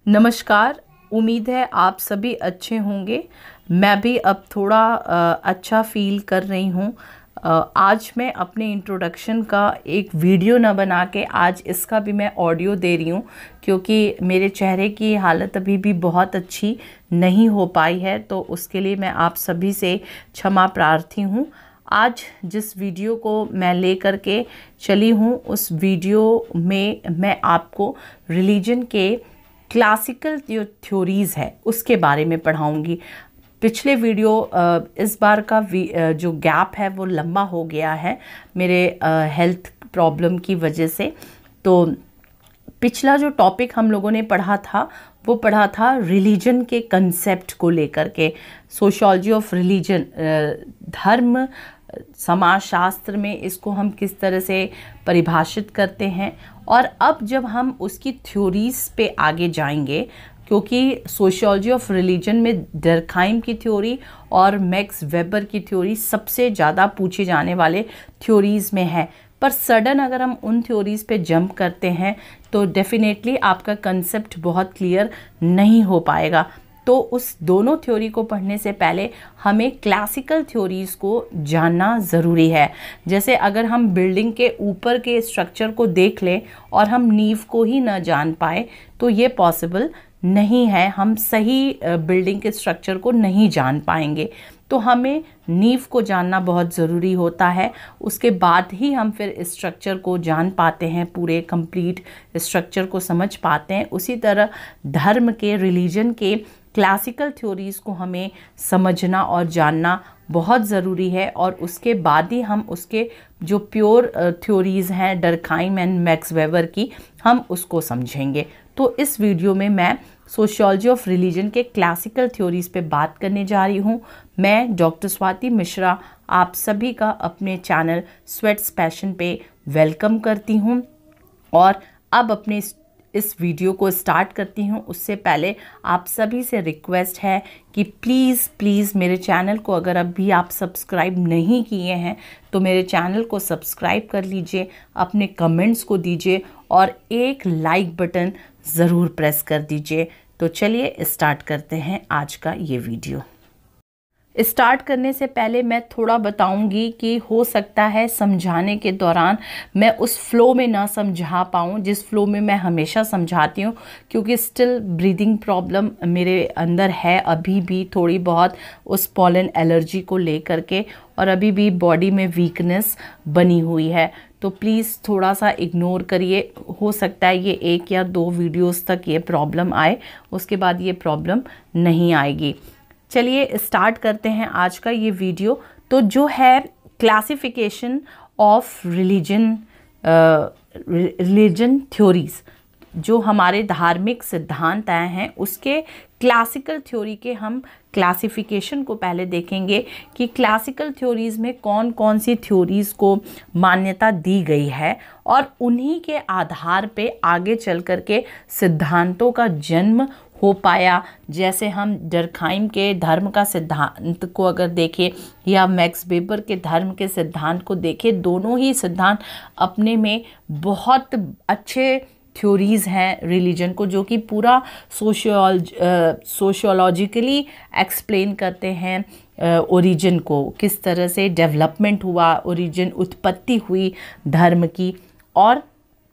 नमस्कार। उम्मीद है आप सभी अच्छे होंगे। मैं भी अब थोड़ा अच्छा फील कर रही हूँ। आज मैं अपने इंट्रोडक्शन का एक वीडियो ना बना के आज इसका भी मैं ऑडियो दे रही हूँ, क्योंकि मेरे चेहरे की हालत अभी भी बहुत अच्छी नहीं हो पाई है, तो उसके लिए मैं आप सभी से क्षमा प्रार्थी हूँ। आज जिस वीडियो को मैं लेकर के चली हूँ उस वीडियो में मैं आपको रिलीजन के क्लासिकल जो थ्योरीज़ है उसके बारे में पढ़ाऊंगी। पिछले वीडियो इस बार का जो गैप है वो लंबा हो गया है मेरे हेल्थ प्रॉब्लम की वजह से। तो पिछला जो टॉपिक हम लोगों ने पढ़ा था वो पढ़ा था रिलीजन के कंसेप्ट को लेकर के, सोशियोलॉजी ऑफ रिलीजन, धर्म समाजशास्त्र में इसको हम किस तरह से परिभाषित करते हैं। और अब जब हम उसकी थ्योरीज पे आगे जाएंगे, क्योंकि सोशियोलॉजी ऑफ रिलीजन में डर्खाइम की थ्योरी और मैक्स वेबर की थ्योरी सबसे ज़्यादा पूछे जाने वाले थ्योरीज़ में है, पर सडन अगर हम उन थ्योरीज़ पे जंप करते हैं तो डेफिनेटली आपका कंसेप्ट बहुत क्लियर नहीं हो पाएगा। तो उस दोनों थ्योरी को पढ़ने से पहले हमें क्लासिकल थ्योरीज़ को जानना ज़रूरी है। जैसे अगर हम बिल्डिंग के ऊपर के स्ट्रक्चर को देख लें और हम नींव को ही ना जान पाए तो ये पॉसिबल नहीं है, हम सही बिल्डिंग के स्ट्रक्चर को नहीं जान पाएंगे। तो हमें नींव को जानना बहुत ज़रूरी होता है, उसके बाद ही हम फिर स्ट्रक्चर को जान पाते हैं, पूरे कंप्लीट स्ट्रक्चर को समझ पाते हैं। उसी तरह धर्म के, रिलीजन के क्लासिकल थ्योरीज़ को हमें समझना और जानना बहुत ज़रूरी है, और उसके बाद ही हम उसके जो प्योर थ्योरीज़ हैं डर्खाइम एंड मैक्स वेबर की, हम उसको समझेंगे। तो इस वीडियो में मैं सोशियोलॉजी ऑफ रिलीजन के क्लासिकल थ्योरीज़ पे बात करने जा रही हूँ। मैं डॉक्टर स्वाति मिश्रा आप सभी का अपने चैनल स्वेट्स पैशन पे वेलकम करती हूँ। और अब अपने इस वीडियो को स्टार्ट करती हूँ उससे पहले आप सभी से रिक्वेस्ट है कि प्लीज़ मेरे चैनल को अगर अभी आप सब्सक्राइब नहीं किए हैं तो मेरे चैनल को सब्सक्राइब कर लीजिए, अपने कमेंट्स को दीजिए और एक लाइक बटन ज़रूर प्रेस कर दीजिए। तो चलिए स्टार्ट करते हैं आज का ये वीडियो। स्टार्ट करने से पहले मैं थोड़ा बताऊंगी कि हो सकता है समझाने के दौरान मैं उस फ्लो में ना समझा पाऊँ जिस फ्लो में मैं हमेशा समझाती हूँ, क्योंकि स्टिल ब्रीदिंग प्रॉब्लम मेरे अंदर है अभी भी थोड़ी बहुत, उस पॉलन एलर्जी को लेकर के, और अभी भी बॉडी में वीकनेस बनी हुई है। तो प्लीज़ थोड़ा सा इग्नोर करिए, हो सकता है ये 1 या 2 वीडियोज़ तक ये प्रॉब्लम आए, उसके बाद ये प्रॉब्लम नहीं आएगी। चलिए स्टार्ट करते हैं आज का ये वीडियो। तो जो है क्लासिफिकेशन ऑफ रिलीजन थ्योरीज़, जो हमारे धार्मिक सिद्धांत आए हैं उसके क्लासिकल थ्योरी के हम क्लासिफिकेशन को पहले देखेंगे कि क्लासिकल थ्योरीज़ में कौन कौन सी थ्योरीज़ को मान्यता दी गई है, और उन्हीं के आधार पे आगे चल कर के सिद्धांतों का जन्म हो पाया। जैसे हम डर्खाइम के धर्म का सिद्धांत को अगर देखें या मैक्स वेबर के धर्म के सिद्धांत को देखें, दोनों ही सिद्धांत अपने में बहुत अच्छे थ्योरीज़ हैं रिलीजन को, जो कि पूरा सोशियोलॉजिकली एक्सप्लेन करते हैं ओरिजिन को, किस तरह से डेवलपमेंट हुआ, ओरिजिन उत्पत्ति हुई धर्म की। और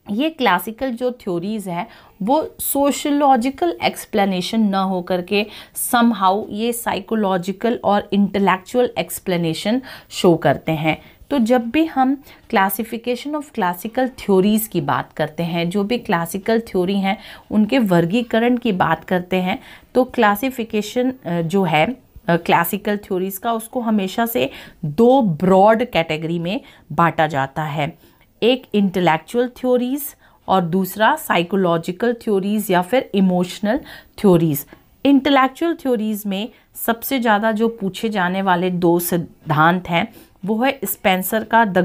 ये क्लासिकल जो थ्योरीज़ हैं वो सोशियोलॉजिकल एक्सप्लेनेशन ना हो करके समहाउ ये साइकोलॉजिकल और इंटेलेक्चुअल एक्सप्लेनेशन शो करते हैं। तो जब भी हम क्लासिफिकेशन ऑफ क्लासिकल थ्योरीज़ की बात करते हैं, जो भी क्लासिकल थ्योरी हैं उनके वर्गीकरण की बात करते हैं, तो क्लासिफिकेशन जो है क्लासिकल थ्योरीज़ का, उसको हमेशा से 2 ब्रॉड कैटेगरी में बांटा जाता है। एक इंटेलेक्चुअल थ्योरीज़ और दूसरा साइकोलॉजिकल थ्योरीज़ या फिर इमोशनल थ्योरीज़। इंटेलेक्चुअल थ्योरीज़ में सबसे ज़्यादा जो पूछे जाने वाले 2 सिद्धांत हैं वो है स्पेंसर का द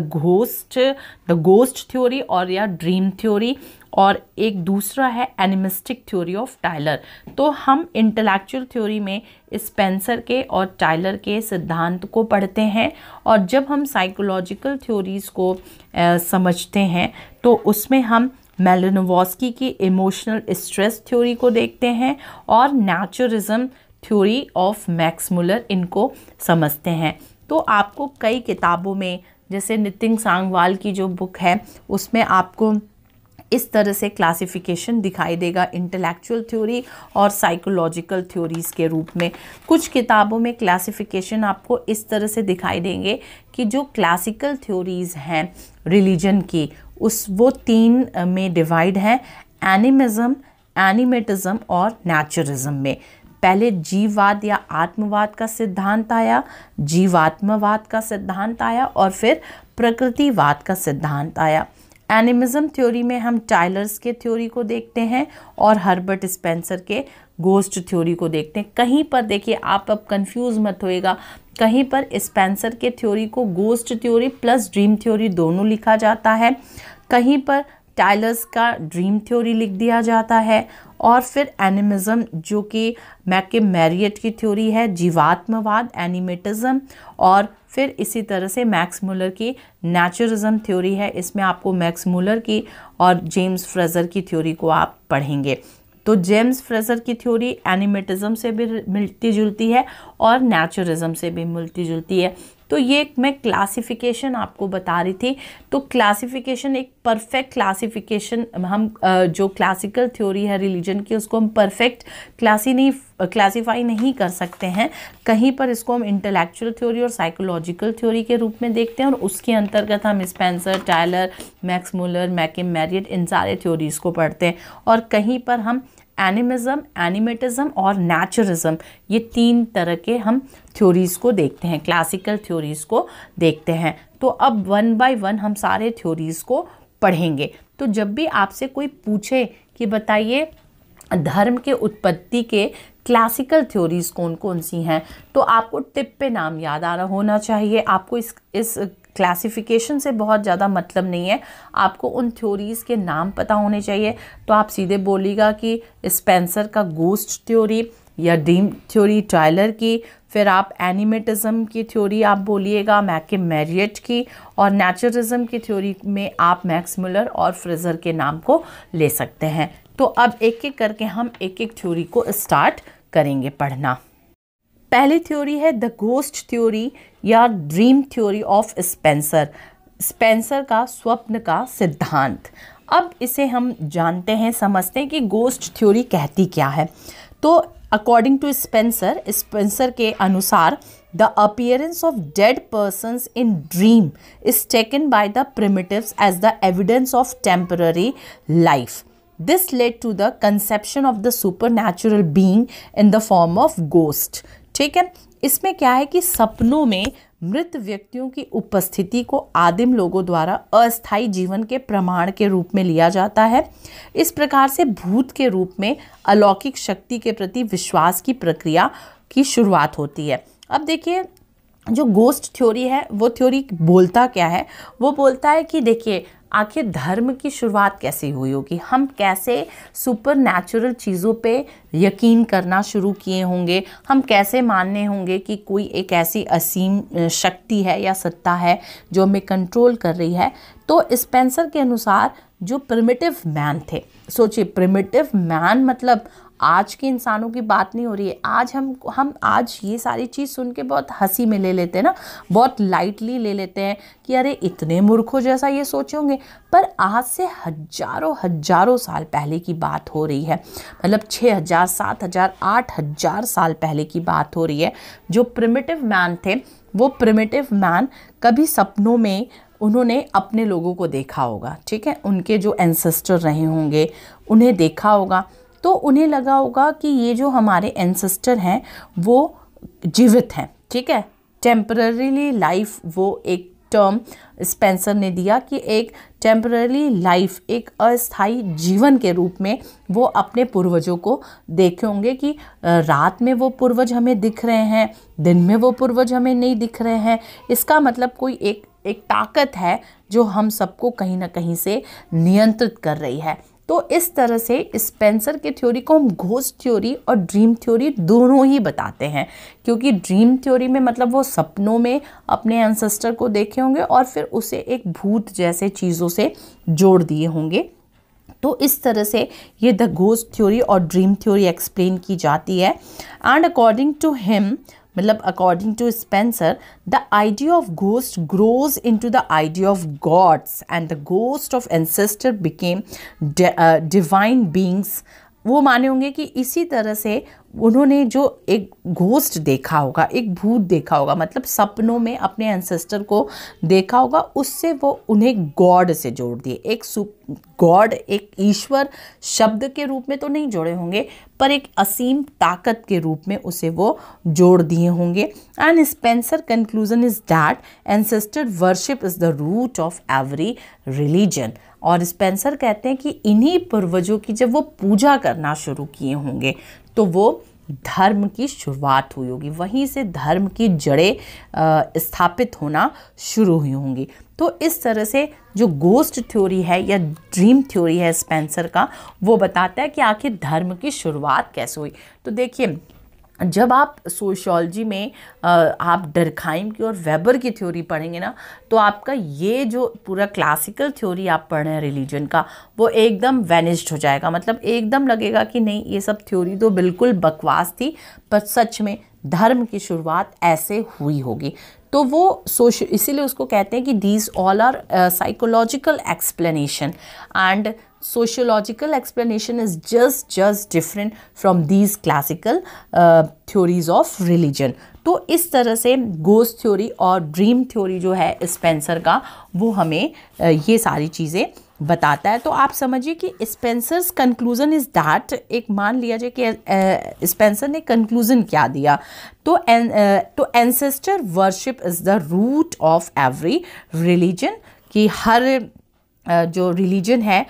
गोस्ट थ्योरी और या ड्रीम थ्योरी, और एक दूसरा है एनिमिस्टिक थ्योरी ऑफ टायलर। तो हम इंटेलेक्चुअल थ्योरी में स्पेंसर के और टायलर के सिद्धांत को पढ़ते हैं, और जब हम साइकोलॉजिकल थ्योरीज़ को समझते हैं तो उसमें हम मेलिनोवस्की की इमोशनल स्ट्रेस थ्योरी को देखते हैं और नेचुरिज्म थ्योरी ऑफ मैक्स मुलर इनको समझते हैं। तो आपको कई किताबों में, जैसे नितिन सांगवाल की जो बुक है उसमें आपको इस तरह से क्लासिफिकेशन दिखाई देगा इंटेलेक्चुअल थ्योरी और साइकोलॉजिकल थ्योरीज़ के रूप में। कुछ किताबों में क्लासिफिकेशन आपको इस तरह से दिखाई देंगे कि जो क्लासिकल थ्योरीज़ हैं रिलीजन की वो 3 में डिवाइड हैं, एनिमिज्म, एनिमेटिज्म और नेचुरिज्म में। पहले जीववाद या आत्मवाद का सिद्धांत आया, जीवात्मवाद का सिद्धांत आया और फिर प्रकृतिवाद का सिद्धांत आया। एनिमिज्म थ्योरी में हम टायलर्स के थ्योरी को देखते हैं और हर्बर्ट स्पेंसर के गोस्ट थ्योरी को देखते हैं। कहीं पर देखिए, आप अब कंफ्यूज मत होइएगा, कहीं पर स्पेंसर के थ्योरी को ghost theory plus dream theory दोनों लिखा जाता है, कहीं पर टायलर्स का ड्रीम थ्योरी लिख दिया जाता है, और फिर एनिमिज्म जो कि मैककिम मैरियट की थ्योरी है, जीवात्मवाद एनिमेटिज्म, और फिर इसी तरह से मैक्स मुलर की नेचुरिज्म थ्योरी है। इसमें आपको मैक्स मुलर की और जेम्स फ्रेजर की थ्योरी को आप पढ़ेंगे। तो जेम्स फ्रेजर की थ्योरी एनिमेटिज्म से भी मिलती जुलती है और नेचुरिज्म से भी मिलती जुलती है। तो ये मैं क्लासिफिकेशन आपको बता रही थी। तो क्लासिफिकेशन एक परफेक्ट क्लासिफिकेशन, हम जो क्लासिकल थ्योरी है रिलीजन की उसको हम परफेक्ट क्लासीफाई नहीं कर सकते हैं। कहीं पर इसको हम इंटेलेक्चुअल थ्योरी और साइकोलॉजिकल थ्योरी के रूप में देखते हैं और उसके अंतर्गत हम Spencer, Tylor, Max Muller, McKim Marriott इन सारे थ्योरीज को पढ़ते हैं। और कहीं पर हम एनिमिज्म, एनिमेटिज्म और नेचुरिज्म, ये 3 तरह के हम थ्योरीज़ को देखते हैं, क्लासिकल थ्योरीज़ को देखते हैं। तो अब 1 बाय 1 हम सारे थ्योरीज़ को पढ़ेंगे। तो जब भी आपसे कोई पूछे कि बताइए धर्म के उत्पत्ति के क्लासिकल थ्योरीज़ कौन कौन सी हैं, तो आपको टिप पे नाम याद आ रहा होना चाहिए। आपको इस क्लासिफिकेशन से बहुत ज़्यादा मतलब नहीं है, आपको उन थ्योरीज़ के नाम पता होने चाहिए। तो आप सीधे बोलिएगा कि स्पेंसर का गोस्ट थ्योरी या ड्रीम थ्योरी टायलर की, फिर आप एनिमेटिज्म की थ्योरी आप बोलिएगा मैककिम मैरियट की, और नेचुरिज्म की थ्योरी में आप मैक्स मुलर और फ्रेजर के नाम को ले सकते हैं। तो अब एक एक करके हम एक एक थ्योरी को स्टार्ट करेंगे पढ़ना। पहली थ्योरी है द गोस्ट थ्योरी या dream theory of Spencer, Spencer का स्वप्न का सिद्धांत। अब इसे हम जानते हैं, समझते हैं कि गोस्ट थ्योरी कहती क्या है। तो अकॉर्डिंग टू स्पेंसर, स्पेंसर के अनुसार the appearance of dead persons in dream is taken by the primitives as the evidence of temporary life. This led to the conception of the supernatural being in the form of ghost। ठीक है, इसमें क्या है कि सपनों में मृत व्यक्तियों की उपस्थिति को आदिम लोगों द्वारा अस्थायी जीवन के प्रमाण के रूप में लिया जाता है। इस प्रकार से भूत के रूप में अलौकिक शक्ति के प्रति विश्वास की प्रक्रिया की शुरुआत होती है। अब देखिए, जो गोस्ट थ्योरी है वो थ्योरी बोलता क्या है, वो बोलता है कि देखिए आखिर धर्म की शुरुआत कैसे हुई होगी, हम कैसे सुपर नेचुरल चीज़ों पे यकीन करना शुरू किए होंगे, हम कैसे मानने होंगे कि कोई एक ऐसी असीम शक्ति है या सत्ता है जो हमें कंट्रोल कर रही है। तो स्पेंसर के अनुसार जो प्रिमिटिव मैन थे, सोचिए प्रिमिटिव मैन मतलब आज के इंसानों की बात नहीं हो रही है। आज हम आज ये सारी चीज़ सुन के बहुत हंसी में ले लेते हैं ना, बहुत लाइटली ले लेते हैं कि अरे इतने मूर्खों जैसा ये सोचे होंगे, पर आज से हजारों साल पहले की बात हो रही है। मतलब 6000, 7000, 8000 साल पहले की बात हो रही है। जो प्रिमिटिव मैन थे, वो प्रिमिटिव मैन कभी सपनों में उन्होंने अपने लोगों को देखा होगा, ठीक है, उनके जो एंसेस्टर रहे होंगे उन्हें देखा होगा, तो उन्हें लगा होगा कि ये जो हमारे एंसेस्टर हैं वो जीवित हैं, ठीक है। टेम्पररी लाइफ, वो एक टर्म स्पेंसर ने दिया कि एक टेम्पररी लाइफ, एक अस्थायी जीवन के रूप में वो अपने पूर्वजों को देखे होंगे कि रात में वो पूर्वज हमें दिख रहे हैं, दिन में वो पूर्वज हमें नहीं दिख रहे हैं। इसका मतलब कोई एक ताकत है जो हम सबको कहीं ना कहीं से नियंत्रित कर रही है। तो इस तरह से स्पेंसर के थ्योरी को हम घोस्ट थ्योरी और ड्रीम थ्योरी दोनों ही बताते हैं, क्योंकि ड्रीम थ्योरी में मतलब वो सपनों में अपने एंसेस्टर को देखे होंगे और फिर उसे एक भूत जैसे चीज़ों से जोड़ दिए होंगे। तो इस तरह से ये द घोस्ट थ्योरी और ड्रीम थ्योरी एक्सप्लेन की जाती है। एंड अकॉर्डिंग टू हिम, मतलब according to Spencer, the idea of ghost grows into the idea of gods and the ghost of ancestor became divine beings. वो माने होंगे कि इसी तरह से उन्होंने जो एक घोस्ट देखा होगा, एक भूत देखा होगा, मतलब सपनों में अपने एंसेस्टर को देखा होगा, उससे वो उन्हें गॉड से जोड़ दिए। एक गॉड, एक ईश्वर शब्द के रूप में तो नहीं जोड़े होंगे, पर एक असीम ताकत के रूप में उसे वो जोड़ दिए होंगे। And Spencer conclusion is that ancestor worship is the root of every religion. और स्पेंसर कहते हैं कि इन्हीं पूर्वजों की जब वो पूजा करना शुरू किए होंगे तो वो धर्म की शुरुआत हुई होगी, वहीं से धर्म की जड़ें स्थापित होना शुरू हुई होंगी। तो इस तरह से जो घोस्ट थ्योरी है या ड्रीम थ्योरी है स्पेंसर का, वो बताता है कि आखिर धर्म की शुरुआत कैसे हुई। तो देखिए, जब आप सोशियोलॉजी में आप डर्कहाइम की और वेबर की थ्योरी पढ़ेंगे ना, तो आपका ये जो पूरा क्लासिकल थ्योरी आप पढ़ रहे हैं रिलीजन का, वो एकदम वैनिश्ड हो जाएगा। मतलब एकदम लगेगा कि नहीं, ये सब थ्योरी तो बिल्कुल बकवास थी, पर सच में धर्म की शुरुआत ऐसे हुई होगी। तो वो इसीलिए उसको कहते हैं कि these all are psychological explanation and sociological explanation is just different from these classical theories of religion। तो इस तरह से घोस्ट थ्योरी और ड्रीम थ्योरी जो है स्पेंसर का, वो हमें ये सारी चीज़ें बताता है। तो आप समझिए कि स्पेंसर्स कंक्लूजन इज दैट, एक मान लिया जाए कि स्पेंसर ने कंक्लूजन क्या दिया, तो ancestor worship is the root of every religion, कि हर जो रिलीजन है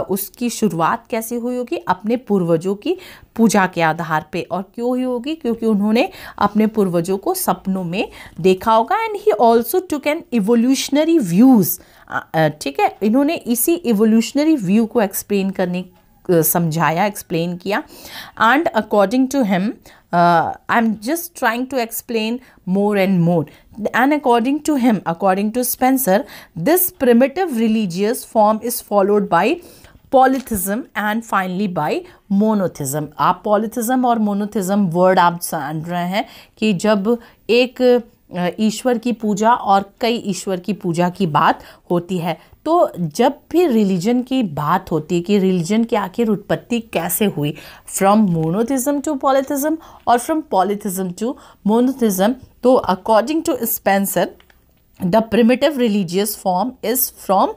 उसकी शुरुआत कैसे हुई होगी, अपने पूर्वजों की पूजा के आधार पे। और क्यों हुई होगी, क्योंकि उन्होंने अपने पूर्वजों को सपनों में देखा होगा। And he also took an evolutionary views, ठीक है, इन्होंने इसी इवोल्यूशनरी व्यू को एक्सप्लेन करने समझाया, एक्सप्लेन किया। And according to him, I am just trying to explain more and more. And according to him, according to Spencer, this primitive religious form is followed by polytheism and finally by monotheism। आप polytheism और monotheism word आप जान रहे हैं कि जब एक ईश्वर की पूजा और कई ईश्वर की पूजा की बात होती है, तो जब भी रिलीजन की बात होती है कि रिलीजन की आखिर उत्पत्ति कैसे हुई, फ्रॉम मोनोथिज्म टू पॉलीथिज्म और फ्रॉम पॉलीथिज्म टू मोनोथिज्म, तो according to Spencer the primitive religious form is from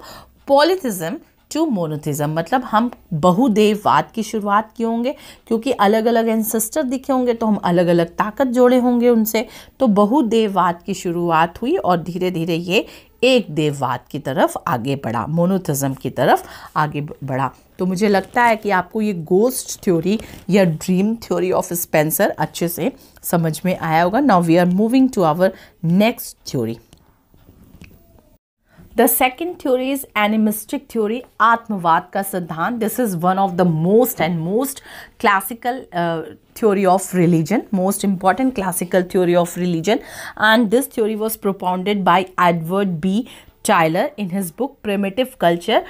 polytheism to monotheism. मतलब हम बहुदेववाद की शुरुआत किए होंगे, क्योंकि अलग अलग एंसेस्टर दिखे होंगे तो हम अलग अलग ताकत जोड़े होंगे उनसे, तो बहुदेववाद की शुरुआत हुई और धीरे धीरे ये एक देववाद की तरफ आगे बढ़ा, मोनोथिज्म की तरफ आगे बढ़ा। तो मुझे लगता है कि आपको ये घोस्ट थ्योरी या ड्रीम थ्योरी ऑफ स्पेंसर अच्छे से समझ में आया होगा। Now we are moving to our next theory. The second theory is animistic theory, आत्मवाद का सिद्धांत। This is one of the most classical theory of religion, most important classical theory of religion, and this theory was propounded by Edward B. Tyler in his book Primitive Culture,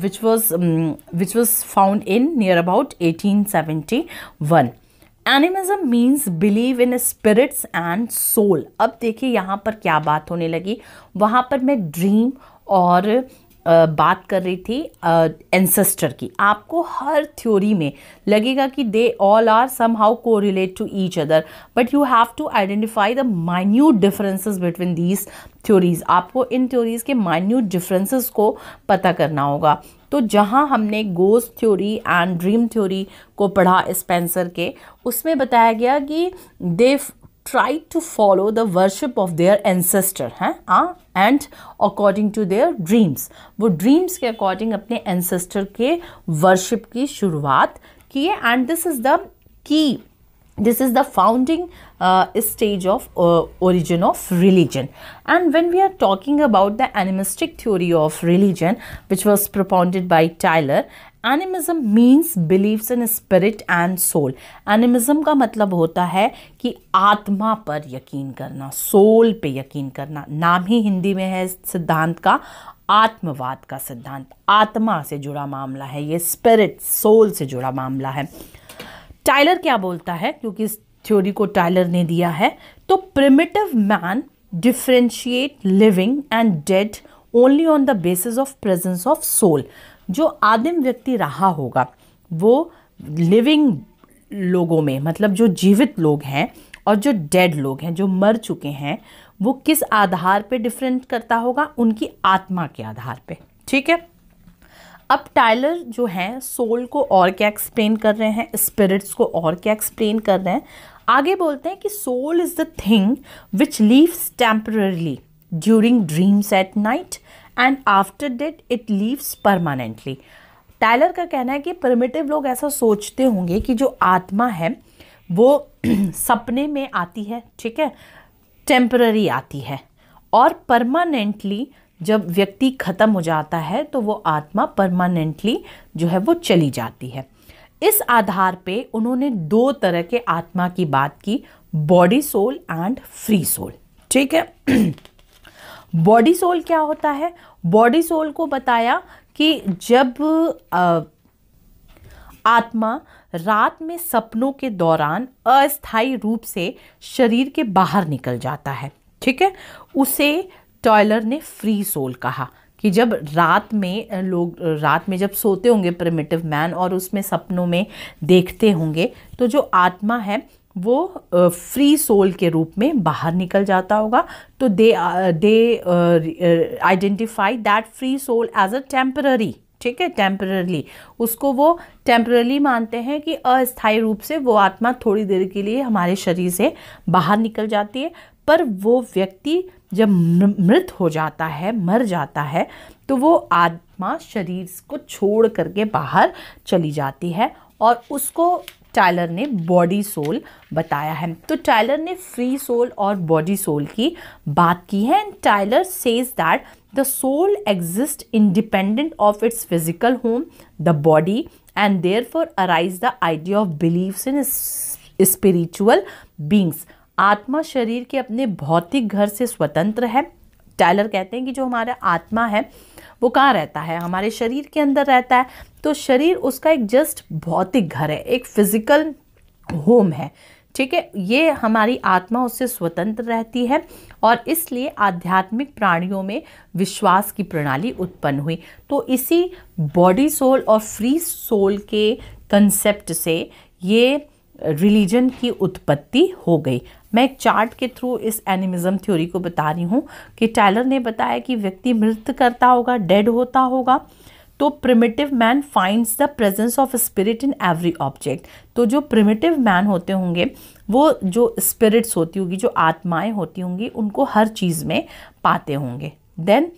which was found in near about 1871. Animism means believe in spirits and soul. अब देखिए यहाँ पर क्या बात होने लगी, वहाँ पर मैं ड्रीम और बात कर रही थी एंसेस्टर की। आपको हर थ्योरी में लगेगा कि they all are somehow को relate to each other, but you have to identify the minute differences between these theories. आपको इन थ्योरीज के माइन्यूट डिफरेंसेस को पता करना होगा। तो जहाँ हमने ghost theory and dream theory को पढ़ा स्पेंसर के, उसमें बताया गया कि they try to follow the worship of their ancestor हैं and according to their dreams, वो ड्रीम्स के अकॉर्डिंग अपने एंसेस्टर के वर्शिप की शुरुआत किए। And this is the key, this is the founding stage of origin of religion. And when we are talking about the animistic theory of religion, which was propounded by Tyler, animism means beliefs in spirit and soul. animism का मतलब होता है कि आत्मा पर यकीन करना, soul पे यकीन करना। नाम ही हिंदी में है सिद्धांत का आत्मवाद का सिद्धांत, आत्मा से जुड़ा मामला है, ये स्पिरिट सोल से जुड़ा मामला है। टायलर क्या बोलता है, क्योंकि इस थ्योरी को टायलर ने दिया है, तो primitive man differentiate living and dead only on the basis of presence of soul. जो आदिम व्यक्ति रहा होगा वो लिविंग लोगों में, मतलब जो जीवित लोग हैं और जो डेड लोग हैं, जो मर चुके हैं, वो किस आधार पे डिफरेंट करता होगा, उनकी आत्मा के आधार पे। ठीक है, अब टायलर जो है सोल को और क्या एक्सप्लेन कर रहे हैं, स्पिरिट्स को और क्या एक्सप्लेन कर रहे हैं। आगे बोलते हैं कि soul is the thing which leaves temporarily during dreams at night and after death it leaves permanently. Tylor का कहना है कि प्रिमिटिव लोग ऐसा सोचते होंगे कि जो आत्मा है वो सपने में आती है, ठीक है, टेम्पररी आती है, और परमानेंटली जब व्यक्ति खत्म हो जाता है तो वो आत्मा परमानेंटली जो है वो चली जाती है। इस आधार पे उन्होंने दो तरह के आत्मा की बात की, body soul and free soul. ठीक है, बॉडी सोल क्या होता है? बॉडी सोल को बताया कि जब आत्मा रात में सपनों के दौरान अस्थायी रूप से शरीर के बाहर निकल जाता है, ठीक है, उसे टायलर ने फ्री सोल कहा। कि जब रात में लोग रात में जब सोते होंगे प्रिमिटिव मैन और उसमें सपनों में देखते होंगे, तो जो आत्मा है वो फ्री सोल के रूप में बाहर निकल जाता होगा। तो they identify that free soul as a temporary, ठीक है, टेम्पररी, उसको वो टेम्पररी मानते हैं कि अस्थायी रूप से वो आत्मा थोड़ी देर के लिए हमारे शरीर से बाहर निकल जाती है। पर वो व्यक्ति जब मृत हो जाता है, मर जाता है, तो वो आत्मा शरीर को छोड़ करके बाहर चली जाती है और उसको टायलर ने बॉडी सोल बताया है। तो टायलर ने फ्री सोल और बॉडी सोल की बात की है। And Tyler says that the soul exist independent of its physical home the body and therefore arise the idea of believes in spiritual beings. आत्मा शरीर के अपने भौतिक घर से स्वतंत्र है। टायलर कहते हैं कि जो हमारा आत्मा है वो कहाँ रहता है? हमारे शरीर के अंदर रहता है। तो शरीर उसका एक जस्ट भौतिक घर है, एक फिजिकल होम है, ठीक है। ये हमारी आत्मा उससे स्वतंत्र रहती है और इसलिए आध्यात्मिक प्राणियों में विश्वास की प्रणाली उत्पन्न हुई। तो इसी बॉडी सोल और फ्री सोल के कंसेप्ट से ये रिलीजन की उत्पत्ति हो गई। मैं एक चार्ट के थ्रू इस एनिमिज्म थ्योरी को बता रही हूँ कि टायलर ने बताया कि व्यक्ति मृत्यु करता होगा, डेड होता होगा, तो primitive man finds the presence of spirit in every object. तो जो प्रिमिटिव मैन होते होंगे वो जो स्पिरिट्स होती होगी, जो आत्माएं होती होंगी, उनको हर चीज़ में पाते होंगे। Then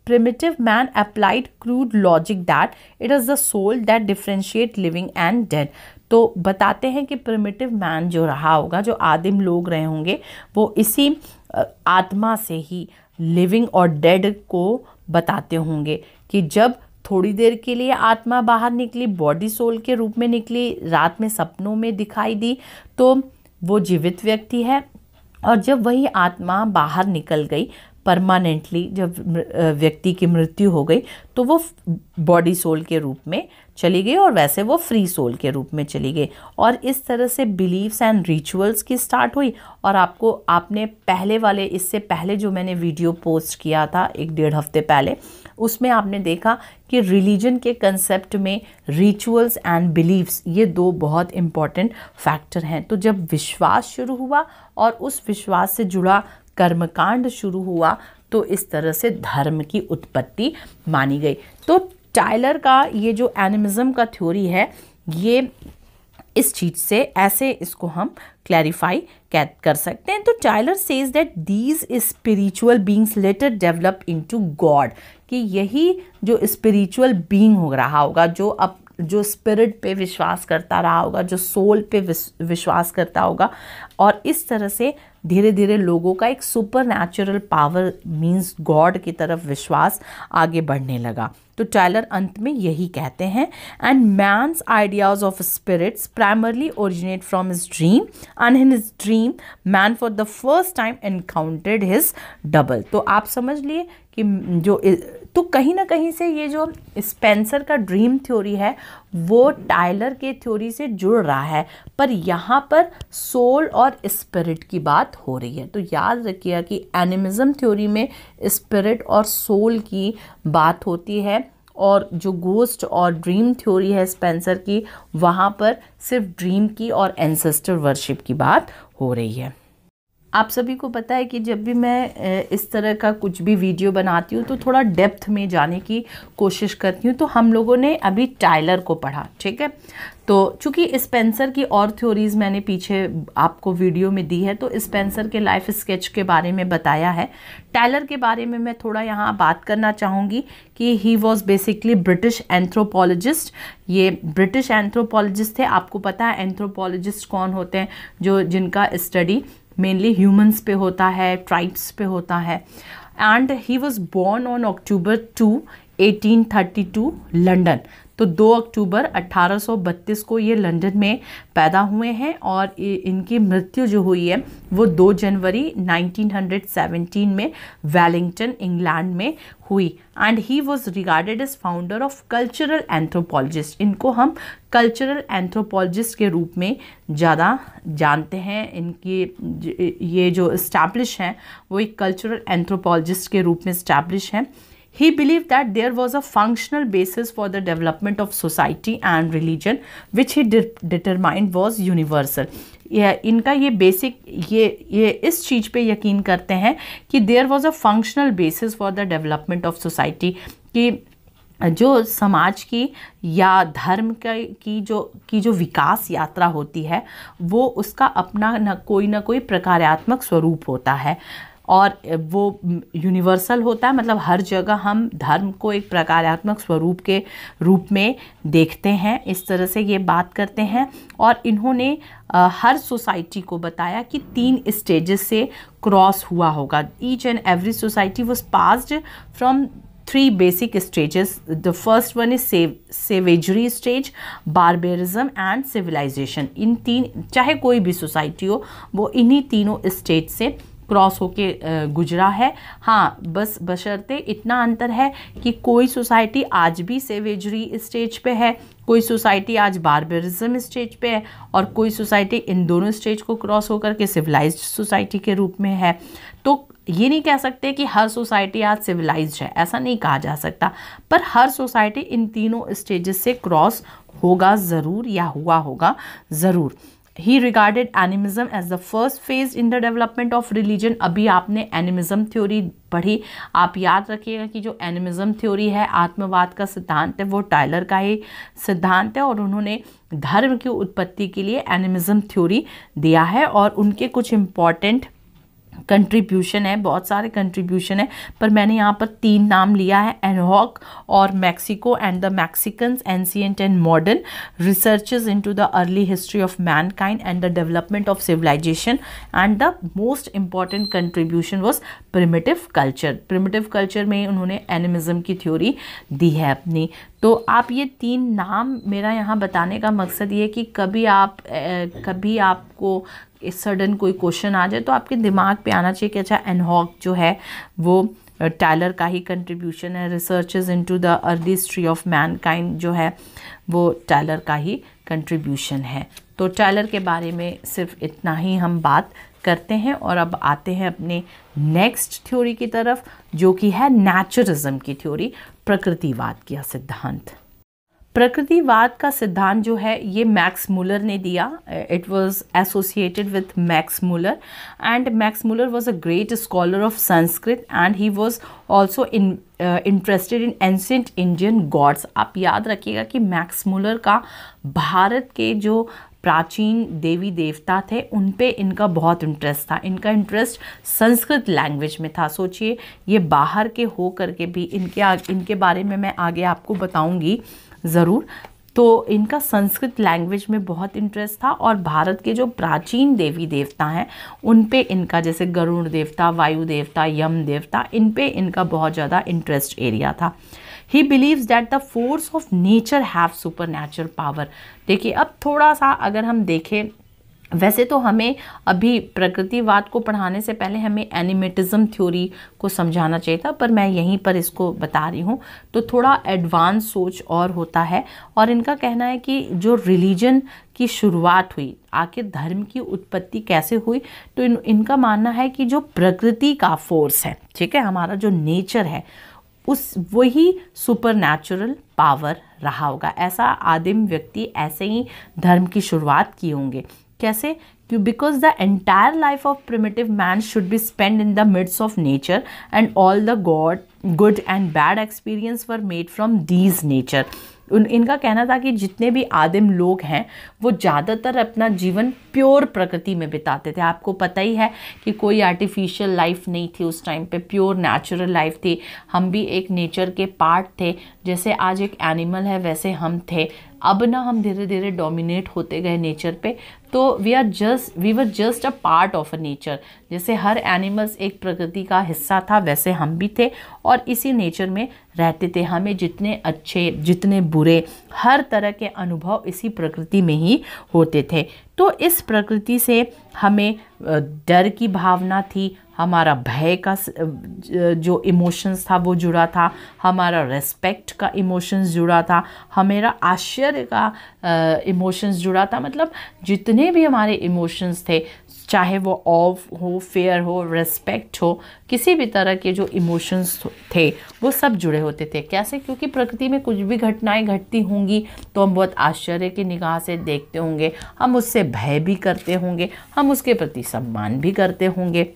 primitive man applied crude logic that it is the soul that differentiate living and dead। तो बताते हैं कि प्रिमिटिव मैन जो रहा होगा, जो आदिम लोग रहे होंगे, वो इसी आत्मा से ही लिविंग और डेड को बताते होंगे कि जब थोड़ी देर के लिए आत्मा बाहर निकली, बॉडी सोल के रूप में निकली, रात में सपनों में दिखाई दी, तो वो जीवित व्यक्ति है। और जब वही आत्मा बाहर निकल गई परमानेंटली, जब व्यक्ति की मृत्यु हो गई, तो वो बॉडी सोल के रूप में चली गई और वैसे वो फ्री सोल के रूप में चली गई। और इस तरह से बिलीव्स एंड रिचुअल्स की स्टार्ट हुई। और आपने पहले वाले, इससे पहले जो मैंने वीडियो पोस्ट किया था 1-1.5 हफ्ते पहले, उसमें आपने देखा कि रिलीजन के कंसेप्ट में रिचुअल्स एंड बिलीव्स ये दो बहुत इम्पॉर्टेंट फैक्टर हैं। तो जब विश्वास शुरू हुआ और उस विश्वास से जुड़ा कर्मकांड शुरू हुआ, तो इस तरह से धर्म की उत्पत्ति मानी गई। तो टायलर का ये जो एनिमिज्म का थ्योरी है, ये इस चीज से ऐसे इसको हम क्लैरिफाई कर सकते हैं। तो Tyler says that these spiritual beings later develop into god, कि यही जो स्पिरिचुअल बीइंग हो रहा होगा, जो स्पिरिट पे विश्वास करता रहा होगा, जो सोल पे विश्वास करता होगा, और इस तरह से धीरे धीरे लोगों का एक super natural power means God की तरफ विश्वास आगे बढ़ने लगा। तो टायलर अंत में यही कहते हैं, and man's ideas of spirits primarily originate from his dream, and in his dream man for the first time encountered his double. तो आप समझ लिए कि जो तो कहीं ना कहीं से ये जो स्पेंसर का ड्रीम थ्योरी है वो टायलर के थ्योरी से जुड़ रहा है, पर यहाँ पर सोल और स्पिरिट की बात हो रही है। तो याद रखिएगा कि एनिमिज्म थ्योरी में स्पिरिट और सोल की बात होती है, और जो गोस्ट और ड्रीम थ्योरी है स्पेंसर की, वहाँ पर सिर्फ ड्रीम की और एंसेस्टर वर्शिप की बात हो रही है। आप सभी को पता है कि जब भी मैं इस तरह का कुछ भी वीडियो बनाती हूँ तो थोड़ा डेप्थ में जाने की कोशिश करती हूँ। तो हम लोगों ने अभी टायलर को पढ़ा, ठीक है। तो चूंकि स्पेंसर की और थ्योरीज मैंने पीछे आपको वीडियो में दी है, तो स्पेंसर के लाइफ स्केच के बारे में बताया है। टायलर के बारे में मैं थोड़ा यहाँ बात करना चाहूँगी कि he was basically British anthropologist. ये ब्रिटिश एंथ्रोपोलॉजिस्ट थे। आपको पता है एंथ्रोपोलॉजिस्ट कौन होते हैं? जिनका स्टडी मेनली ह्यूमंस पे होता है, ट्राइब्स पे होता है। And he was born on October 2, 1832 London. तो 2 अक्टूबर 1832 को ये लंदन में पैदा हुए हैं, और इनकी मृत्यु जो हुई है वो 2 जनवरी 1917 में वेलिंगटन इंग्लैंड में हुई। And he was regarded as founder of cultural anthropologist. इनको हम कल्चरल एंथ्रोपोलॉजिस्ट के रूप में ज़्यादा जानते हैं। इनकी ये जो इस्टेब्लिश हैं वो एक कल्चरल एंथ्रोपोलॉजिस्ट के रूप में इस्टेब्लिश हैं। He believed that there was a functional basis for the development of society and religion, which he determined was universal. इनका ये बेसिक ये इस चीज़ पे यकीन करते हैं कि there was a functional basis for the development of society, कि जो समाज की या धर्म की जो विकास यात्रा होती है वो उसका अपना न कोई प्रकारात्मक स्वरूप होता है, और वो यूनिवर्सल होता है। मतलब हर जगह हम धर्म को एक प्रकारात्मक स्वरूप के रूप में देखते हैं, इस तरह से ये बात करते हैं। और इन्होंने हर सोसाइटी को बताया कि 3 स्टेजेस से क्रॉस हुआ होगा। Each and every society was passed from 3 basic stages. The first one is savagery stage, barbarism and civilization. इन 3, चाहे कोई भी सोसाइटी हो, वो इन्हीं तीनों स्टेज से क्रॉस होके गुजरा है। हाँ, बस बशर्ते इतना अंतर है कि कोई सोसाइटी आज भी सेवेजरी स्टेज पे है, कोई सोसाइटी आज बारबेरिज्म स्टेज पे है, और कोई सोसाइटी इन दोनों स्टेज को क्रॉस होकर के सिविलाइज्ड सोसाइटी के रूप में है। तो ये नहीं कह सकते कि हर सोसाइटी आज सिविलाइज्ड है, ऐसा नहीं कहा जा सकता, पर हर सोसाइटी इन तीनों स्टेजेस से क्रॉस होगा ज़रूर, या हुआ होगा ज़रूर। He regarded animism as the first phase in the development of religion. अभी आपने एनिमिज्म थ्योरी पढ़ी, आप याद रखिएगा कि जो एनिमिज्म थ्योरी है, आत्मवाद का सिद्धांत है, वो टायलर का ही सिद्धांत है, और उन्होंने धर्म की उत्पत्ति के लिए एनिमिज्म थ्योरी दिया है। और उनके कुछ इम्पॉर्टेंट कंट्रीब्यूशन है, बहुत सारे कंट्रीब्यूशन है, पर मैंने यहाँ पर 3 नाम लिया है, एनहॉक और Mexico and the Mexicans, ancient and modern, researches into the early history of mankind and the development of civilisation, and the most important contribution was primitive culture. Primitive culture में उन्होंने एनिमिज्म की theory दी है अपनी। तो आप ये 3 नाम, मेरा यहाँ बताने का मकसद ये है कि कभी आपको सडन कोई क्वेश्चन आ जाए तो आपके दिमाग पे आना चाहिए कि अच्छा, एनहॉक जो है वो टायलर का ही कंट्रीब्यूशन है, researches into the early history of Mankind जो है वो टायलर का ही कंट्रीब्यूशन है। तो टायलर के बारे में सिर्फ इतना ही हम बात करते हैं, और अब आते हैं अपने नेक्स्ट थ्योरी की तरफ, जो कि है नेचुरिज्म की थ्योरी, प्रकृतिवाद का सिद्धांत। प्रकृतिवाद का सिद्धांत जो है ये मैक्स मुलर ने दिया। It was associated with Max Muller, and Max Muller was a great scholar of Sanskrit, and he was also interested in ancient Indian gods. आप याद रखिएगा कि मैक्स मुलर का भारत के जो प्राचीन देवी देवता थे उन पे इनका बहुत इंटरेस्ट था। इनका इंटरेस्ट संस्कृत लैंग्वेज में था। सोचिए, ये बाहर के हो करके भी, इनके बारे में मैं आगे आपको बताऊंगी ज़रूर। तो इनका संस्कृत लैंग्वेज में बहुत इंटरेस्ट था और भारत के जो प्राचीन देवी देवता हैं उन पे इनका, जैसे गरुड़ देवता, वायु देवता, यम देवता, इन पे इनका बहुत ज़्यादा इंटरेस्ट एरिया था। He believes that the force of nature have super natural power. देखिए अब थोड़ा सा अगर हम देखें, वैसे तो हमें अभी प्रकृतिवाद को पढ़ाने से पहले हमें एनिमेटिज्म थ्योरी को समझाना चाहिए था, पर मैं यहीं पर इसको बता रही हूँ। तो थोड़ा एडवांस सोच और होता है, और इनका कहना है कि जो रिलीजन की शुरुआत हुई, आखिर धर्म की उत्पत्ति कैसे हुई, तो इनका मानना है कि जो प्रकृति का फोर्स है, ठीक है, हमारा जो नेचर है, उस वही सुपर नेचुरल पावर रहा होगा। ऐसा आदिम व्यक्ति ऐसे ही धर्म की शुरुआत किए होंगे। कैसे? Because the entire life of primitive man should be spend in the midst of nature and all the good and bad experience were made from these nature. इनका कहना था कि जितने भी आदिम लोग हैं वो ज़्यादातर अपना जीवन प्योर प्रकृति में बिताते थे। आपको पता ही है कि कोई आर्टिफिशियल लाइफ नहीं थी उस टाइम पे, प्योर नेचुरल लाइफ थी। हम भी एक नेचर के पार्ट थे, जैसे आज एक एनिमल है वैसे हम थे। अब ना हम धीरे धीरे डोमिनेट होते गए नेचर पे, तो we were just a part of a nature. जैसे हर एनिमल्स एक प्रकृति का हिस्सा था, वैसे हम भी थे और इसी नेचर में रहते थे। हमें जितने अच्छे जितने बुरे हर तरह के अनुभव इसी प्रकृति में ही होते थे। तो इस प्रकृति से हमें डर की भावना थी, हमारा भय का जो इमोशंस था वो जुड़ा था, हमारा रेस्पेक्ट का इमोशंस जुड़ा था, हमारा आश्चर्य का इमोशंस जुड़ा था। मतलब जितने भी हमारे इमोशंस थे, चाहे वो ऑफ हो, फेयर हो, रेस्पेक्ट हो, किसी भी तरह के जो इमोशंस थे वो सब जुड़े होते थे। कैसे? क्योंकि प्रकृति में कुछ भी घटनाएं घटती होंगी तो हम बहुत आश्चर्य की निगाह से देखते होंगे, हम उससे भय भी करते होंगे, हम उसके प्रति सम्मान भी करते होंगे।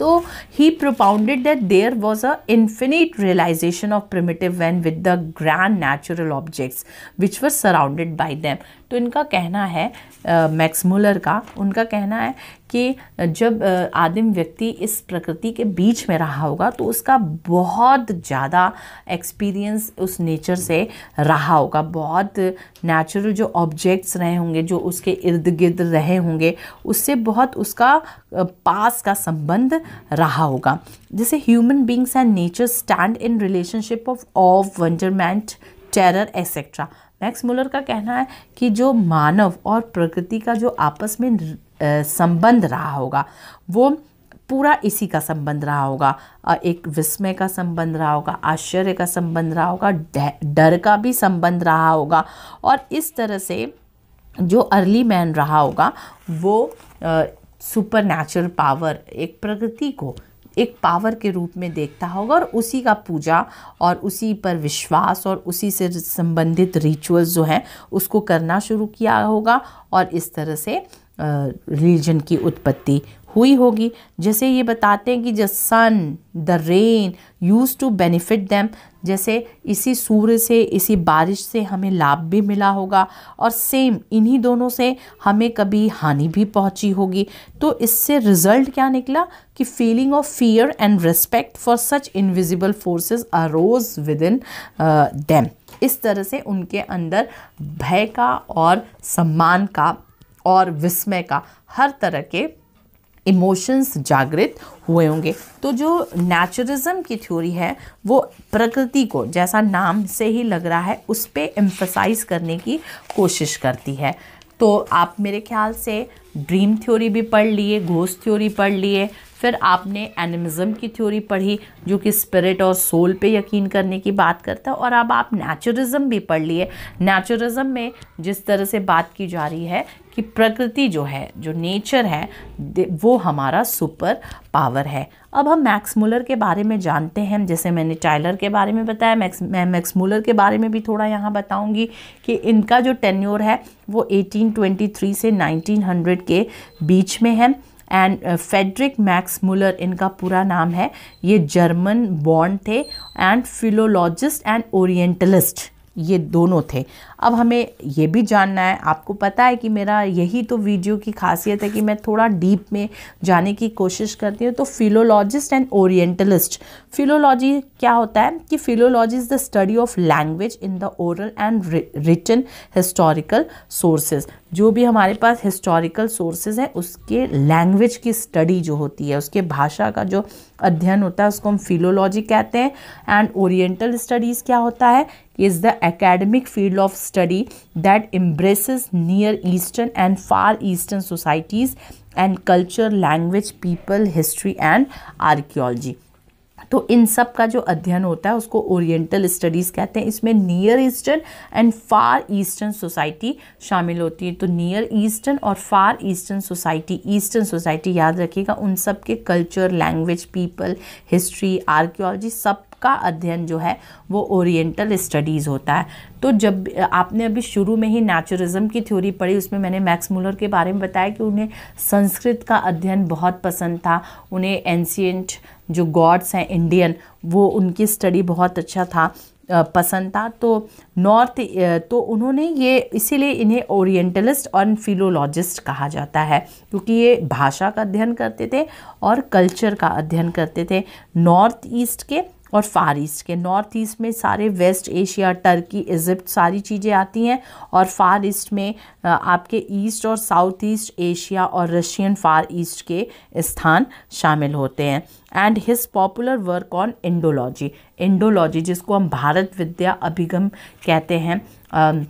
तो he propounded that there was a infinite realization of primitive man with the grand natural objects which were surrounded by them। तो इनका कहना है, मैक्स मुलर का, उनका कहना है कि जब आदिम व्यक्ति इस प्रकृति के बीच में रहा होगा तो उसका बहुत ज़्यादा एक्सपीरियंस उस नेचर से रहा होगा। बहुत नेचुरल जो ऑब्जेक्ट्स रहे होंगे, जो उसके इर्द गिर्द रहे होंगे, उससे बहुत उसका पास का संबंध रहा होगा। जैसे human beings and nature stand in relationship of wonderment, terror etcetera. Max Muller का कहना है कि जो मानव और प्रकृति का जो आपस में संबंध रहा होगा वो पूरा इसी का संबंध रहा होगा। एक विस्मय का संबंध रहा होगा, आश्चर्य का संबंध रहा होगा, डर का भी संबंध रहा होगा। और इस तरह से जो अर्ली मैन रहा होगा वो सुपर नेचुरल पावर, एक प्रकृति को एक पावर के रूप में देखता होगा और उसी का पूजा और उसी पर विश्वास और उसी से संबंधित रिचुअल्स जो हैं उसको करना शुरू किया होगा और इस तरह से रिलीजन की उत्पत्ति हुई होगी। जैसे ये बताते हैं कि the sun, the rain use to benefit them, जैसे इसी सूर्य से, इसी बारिश से हमें लाभ भी मिला होगा और सेम इन्हीं दोनों से हमें कभी हानि भी पहुंची होगी। तो इससे रिजल्ट क्या निकला कि feeling of fear and respect for such invisible forces arose within देम। इस तरह से उनके अंदर भय का और सम्मान का और विस्मय का हर तरह के इमोशंस जागृत हुए होंगे। तो जो नेचुरलिज्म की थ्योरी है वो प्रकृति को, जैसा नाम से ही लग रहा है, उस पे एम्फसाइज करने की कोशिश करती है। तो आप मेरे ख्याल से ड्रीम थ्योरी भी पढ़ लिए, घोस्ट थ्योरी पढ़ लिए, फिर आपने एनिमिज्म की थ्योरी पढ़ी जो कि स्पिरिट और सोल पे यकीन करने की बात करता है, और अब आप नेचुरलिज्म भी पढ़ लिए। नेचुरलिज्म में जिस तरह से बात की जा रही है कि प्रकृति जो है, जो नेचर है, वो हमारा सुपर पावर है। अब हम मैक्स मुलर के बारे में जानते हैं। जैसे मैंने टायलर के बारे में बताया, मैं मैक्स मुलर के बारे में भी थोड़ा यहाँ बताऊँगी कि इनका जो टेन्योर है वो 1823 से 1900 के बीच में है। एंड फ्रेडरिक मैक्स मुलर इनका पूरा नाम है। ये जर्मन बॉर्न थे एंड फिलोलॉजिस्ट एंड ओरिएंटलिस्ट, ये दोनों थे। अब हमें ये भी जानना है, आपको पता है कि मेरा यही तो वीडियो की खासियत है कि मैं थोड़ा डीप में जाने की कोशिश करती हूँ। तो फिलोलॉजिस्ट एंड ओरिएंटलिस्ट, फिलोलॉजी क्या होता है कि philology is the study of language in the oral and written historical sources. जो भी हमारे पास हिस्टोरिकल सोर्सेज है उसके लैंग्वेज की स्टडी जो होती है, उसके भाषा का जो अध्ययन होता है उसको हम फिलोलॉजी कहते हैं। एंड ओरिएंटल स्टडीज़ क्या होता है, is the academic field of study that embraces near eastern and far eastern societies and culture, language, people, history and archaeology. तो इन सब का जो अध्ययन होता है उसको ओरिएंटल स्टडीज़ कहते हैं। इसमें near eastern and far eastern society शामिल होती है। तो नियर ईस्टर्न और फार ईस्टर्न सोसाइटी, ईस्टर्न सोसाइटी याद रखिएगा, उन सब के culture, language, people, history, archaeology, सब का अध्ययन जो है वो ओरिएंटल स्टडीज़ होता है। तो जब आपने अभी शुरू में ही नेचुरलिज्म की थ्योरी पढ़ी, उसमें मैंने मैक्स मुलर के बारे में बताया कि उन्हें संस्कृत का अध्ययन बहुत पसंद था, उन्हें एंशिएंट जो गॉड्स हैं इंडियन, वो उनकी स्टडी बहुत अच्छा था, पसंद था। तो उन्होंने ये, इसीलिए इन्हें ओरिएंटलिस्ट और फिलोलॉजिस्ट कहा जाता है, क्योंकि ये भाषा का अध्ययन करते थे और कल्चर का अध्ययन करते थे। नॉर्थ ईस्ट के और फार ईस्ट के, नॉर्थ ईस्ट में सारे वेस्ट एशिया, टर्की, इजिप्ट सारी चीज़ें आती हैं, और फार ईस्ट में आपके ईस्ट और साउथ ईस्ट एशिया और रशियन फार ईस्ट के स्थान शामिल होते हैं। And his popular work on Indology, Indology जिसको हम भारत विद्या अभिगम कहते हैं।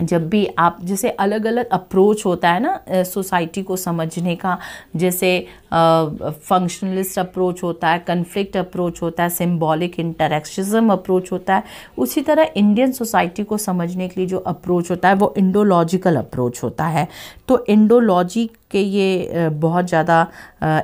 जब भी आप, जैसे अलग अलग अप्रोच होता है ना सोसाइटी को समझने का, जैसे फंक्शनलिस्ट अप्रोच होता है, कन्फ्लिक्ट अप्रोच होता है, सिंबॉलिक इंटरेक्शनिज्म अप्रोच होता है, उसी तरह इंडियन सोसाइटी को समझने के लिए जो अप्रोच होता है वो इंडोलॉजिकल अप्रोच होता है। तो इंडोलॉजी के ये बहुत ज़्यादा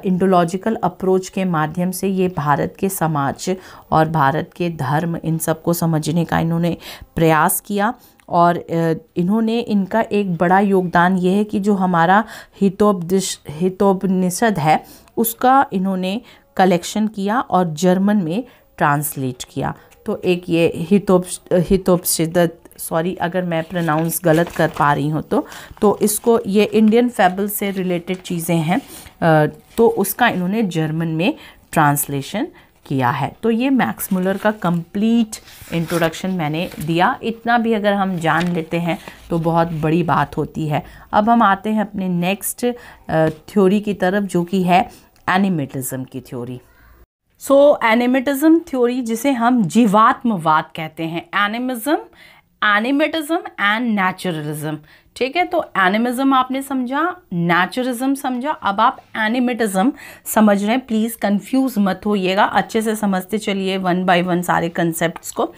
इंडोलॉजिकल अप्रोच के माध्यम से ये भारत के समाज और भारत के धर्म, इन सब को समझने का इन्होंने प्रयास किया। और इन्होंने, इनका एक बड़ा योगदान ये है कि जो हमारा हितोपनिषद है उसका इन्होंने कलेक्शन किया और जर्मन में ट्रांसलेट किया। तो एक ये हितोपनिषद, सॉरी अगर मैं प्रोनाउंस गलत कर पा रही हूँ तो इसको, ये इंडियन फैबल से रिलेटेड चीज़ें हैं, तो उसका इन्होंने जर्मन में ट्रांसलेशन किया है। तो ये मैक्स मुलर का कंप्लीट इंट्रोडक्शन मैंने दिया। इतना भी अगर हम जान लेते हैं तो बहुत बड़ी बात होती है। अब हम आते हैं अपने नेक्स्ट थ्योरी की तरफ, जो कि है एनिमेटिज्म की थ्योरी। सो एनिमेटिज्म थ्योरी, जिसे हम जीवात्मवाद कहते हैं, एनिमेटिज्म एंड नेचुरलिज्म। ठीक है, तो एनिमिज्म आपने समझा, नेचुरलिज्म समझा, अब आप एनिमेटिज्म समझ रहे हैं। प्लीज़ कंफ्यूज मत होइएगा, अच्छे से समझते चलिए वन बाय वन सारे कंसेप्ट्स को।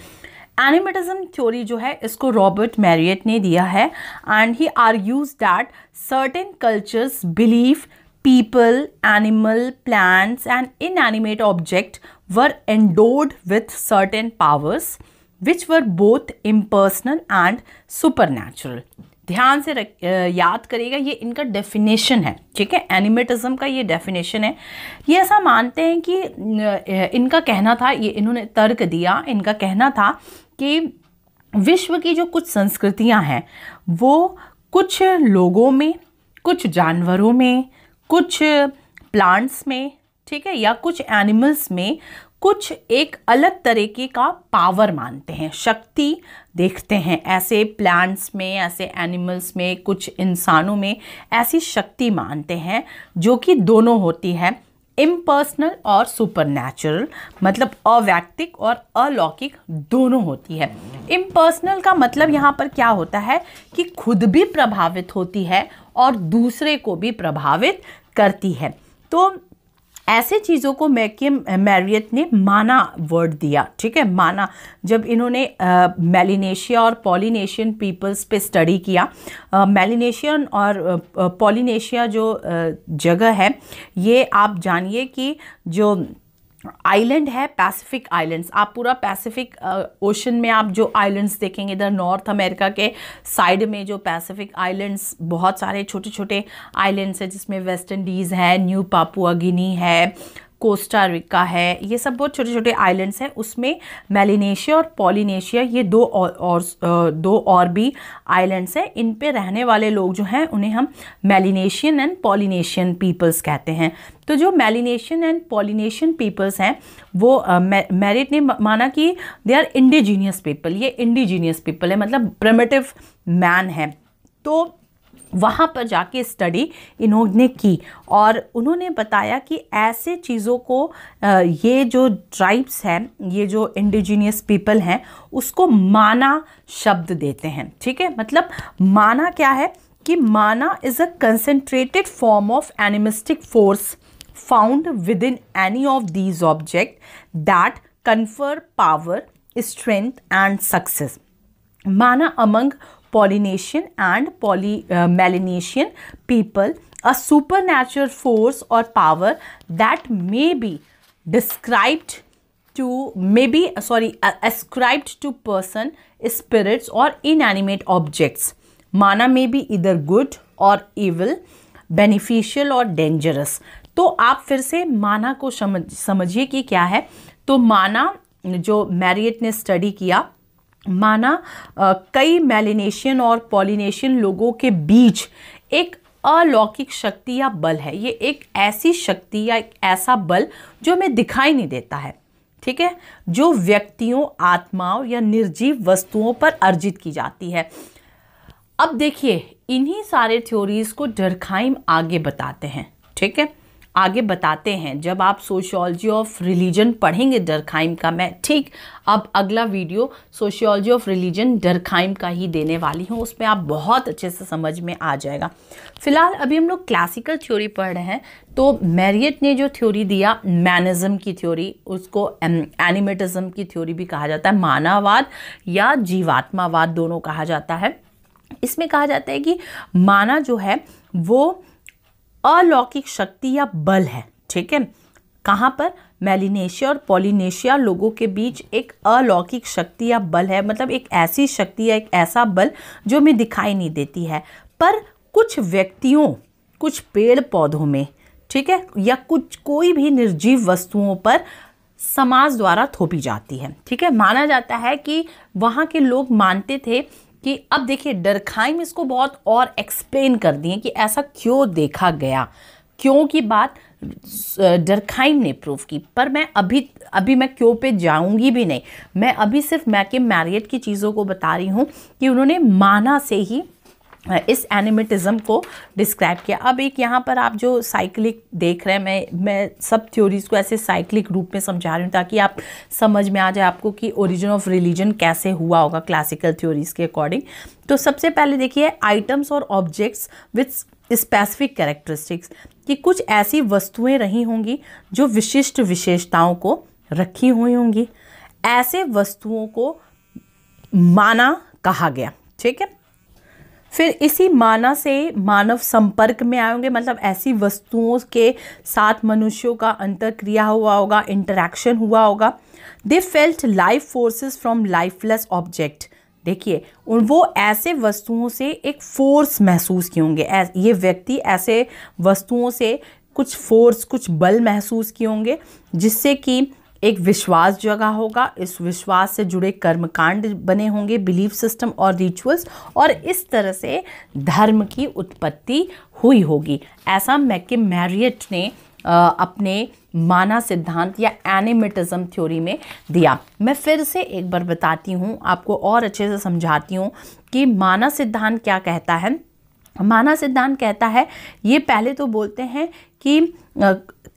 एनिमेटिज्म थ्योरी जो है इसको रॉबर्ट मैरियट ने दिया है, and he argues that certain cultures believe people, animal, plants and inanimate object were endowed with certain powers which were both impersonal and supernatural। ध्यान से याद करिएगा, ये इनका डेफिनेशन है। ठीक है, एनिमेटिज्म का ये डेफिनेशन है। ये ऐसा मानते हैं कि इनका कहना था, ये इन्होंने तर्क दिया, इनका कहना था कि विश्व की जो कुछ संस्कृतियां हैं वो कुछ लोगों में, कुछ जानवरों में, कुछ प्लांट्स में, ठीक है, या कुछ एनिमल्स में कुछ एक अलग तरीके का पावर मानते हैं, शक्ति देखते हैं। ऐसे प्लांट्स में, ऐसे एनिमल्स में, कुछ इंसानों में ऐसी शक्ति मानते हैं जो कि दोनों होती है, इम्पर्सनल और सुपरनैचुरल, मतलब अवैक्तिक और अलौकिक दोनों होती है। इम्पर्सनल का मतलब यहाँ पर क्या होता है कि खुद भी प्रभावित होती है और दूसरे को भी प्रभावित करती है। तो ऐसे चीज़ों को मैरियट ने माना वर्ड दिया। ठीक है, माना। जब इन्होंने मेलिनेशिया और पॉलिनेशियन पीपल्स पे स्टडी किया, मेलिनेशियन और पॉलिनेशिया जो जगह है, ये आप जानिए कि जो आइलैंड है, पैसिफिक आइलैंड्स, आप पूरा पैसिफिक ओशन में आप जो आइलैंड्स देखेंगे, इधर नॉर्थ अमेरिका के साइड में जो पैसिफिक आइलैंड्स, बहुत सारे छोटे छोटे आइलैंड्स हैं, जिसमें वेस्ट इंडीज़ है, न्यू पापुआ गिनी है, कोस्टा रिका है, ये सब बहुत छोटे छोटे आइलैंड्स हैं। उसमें मेलिनेशिया और पॉलिनेशिया, ये दो और भी आइलैंड्स हैं। इन पे रहने वाले लोग जो हैं उन्हें हम मेलिनेशियन एंड पॉलिनेशियन पीपल्स कहते हैं। तो जो मेलिनेशियन एंड पॉलिनेशियन पीपल्स हैं वो मेरिट ने माना कि दे आर इंडिजीनियस पीपल, ये इंडिजीनियस पीपल है, मतलब प्रिमिटिव मैन है। तो वहाँ पर जाके स्टडी इन्होंने की और उन्होंने बताया कि ऐसे चीज़ों को ये जो ट्राइब्स हैं, ये जो इंडिजीनियस पीपल हैं, उसको माना शब्द देते हैं। ठीक है, मतलब माना क्या है कि माना is a concentrated form of animistic force found with in any of these object that confer power, strength and success. माना among Polynesian and Melanesian people a supernatural force or power that may be ascribed to person, spirits or inanimate objects. Mana may be either good or evil, beneficial or dangerous. तो आप फिर से माना को समझिए कि क्या है। तो माना जो मैरियट ने स्टडी किया, माना कई मेलिनेशियन और पॉलिनेशियन लोगों के बीच एक अलौकिक शक्ति या बल है। ये एक ऐसी शक्ति या एक ऐसा बल जो हमें दिखाई नहीं देता है, ठीक है, जो व्यक्तियों, आत्माओं या निर्जीव वस्तुओं पर अर्जित की जाती है। अब देखिए, इन्हीं सारे थ्योरीज को डर्कहाइम आगे बताते हैं। ठीक है, आगे बताते हैं। जब आप सोशियोलॉजी ऑफ रिलीजन पढ़ेंगे डर्कहाइम का, मैं ठीक अब अगला video sociology of religion Durkheim का ही देने वाली हूँ, उसमें आप बहुत अच्छे से समझ में आ जाएगा। फिलहाल अभी हम लोग क्लासिकल थ्योरी पढ़ रहे हैं। तो मैरियट ने जो थ्योरी दिया, मैनिज्म की थ्योरी, उसको एनिमेटिज्म की थ्योरी भी कहा जाता है, मानववाद या जीवात्मावाद दोनों कहा जाता है। इसमें कहा जाता है कि माना जो है वो अलौकिक शक्ति या बल है। ठीक है, कहाँ पर? मेलिनेशिया और पॉलिनेशिया लोगों के बीच एक अलौकिक शक्ति या बल है, मतलब एक ऐसी शक्ति या एक ऐसा बल जो हमें दिखाई नहीं देती है, पर कुछ व्यक्तियों, कुछ पेड़ पौधों में, ठीक है, या कोई भी निर्जीव वस्तुओं पर समाज द्वारा थोपी जाती है। ठीक है, माना जाता है कि वहाँ के लोग मानते थे कि अब देखिए डर्कहाइम इसको बहुत और एक्सप्लेन कर दिए कि ऐसा क्यों देखा गया, क्यों की बात डर्कहाइम ने प्रूव की। पर मैं अभी मैं क्यों पे जाऊंगी भी नहीं, मैं अभी सिर्फ मैरियट की चीज़ों को बता रही हूँ कि उन्होंने माना से ही इस एनिमेटिज्म को डिस्क्राइब किया। अब एक यहाँ पर आप जो साइक्लिक देख रहे हैं, मैं सब थ्योरीज को ऐसे साइक्लिक रूप में समझा रही हूँ ताकि आप समझ में आ जाए आपको कि ओरिजिन ऑफ रिलीजन कैसे हुआ होगा क्लासिकल थ्योरीज के अकॉर्डिंग। तो सबसे पहले देखिए, आइटम्स और ऑब्जेक्ट्स विथ स्पेसिफिक कैरेक्टरिस्टिक्स, कि कुछ ऐसी वस्तुएं रही होंगी जो विशिष्ट विशेषताओं को रखी हुई होंगी। ऐसे वस्तुओं को माना कहा गया। ठीक है, फिर इसी माना से मानव संपर्क में आए होंगे, मतलब ऐसी वस्तुओं के साथ मनुष्यों का अंतरक्रिया हुआ होगा, इंटरैक्शन हुआ होगा। They felt life forces from lifeless object. देखिए, वो ऐसे वस्तुओं से एक फोर्स महसूस किए होंगे, ये व्यक्ति ऐसे वस्तुओं से कुछ फोर्स, कुछ बल महसूस किए होंगे, जिससे कि एक विश्वास जगा होगा। इस विश्वास से जुड़े कर्मकांड बने होंगे, बिलीफ सिस्टम और रिचुअल्स, और इस तरह से धर्म की उत्पत्ति हुई होगी। ऐसा मैरियट ने अपने माना सिद्धांत या एनिमेटिज्म थ्योरी में दिया। मैं फिर से एक बार बताती हूँ, आपको और अच्छे से समझाती हूँ कि माना सिद्धांत क्या कहता है। माना सिद्धांत कहता है, ये पहले तो बोलते हैं कि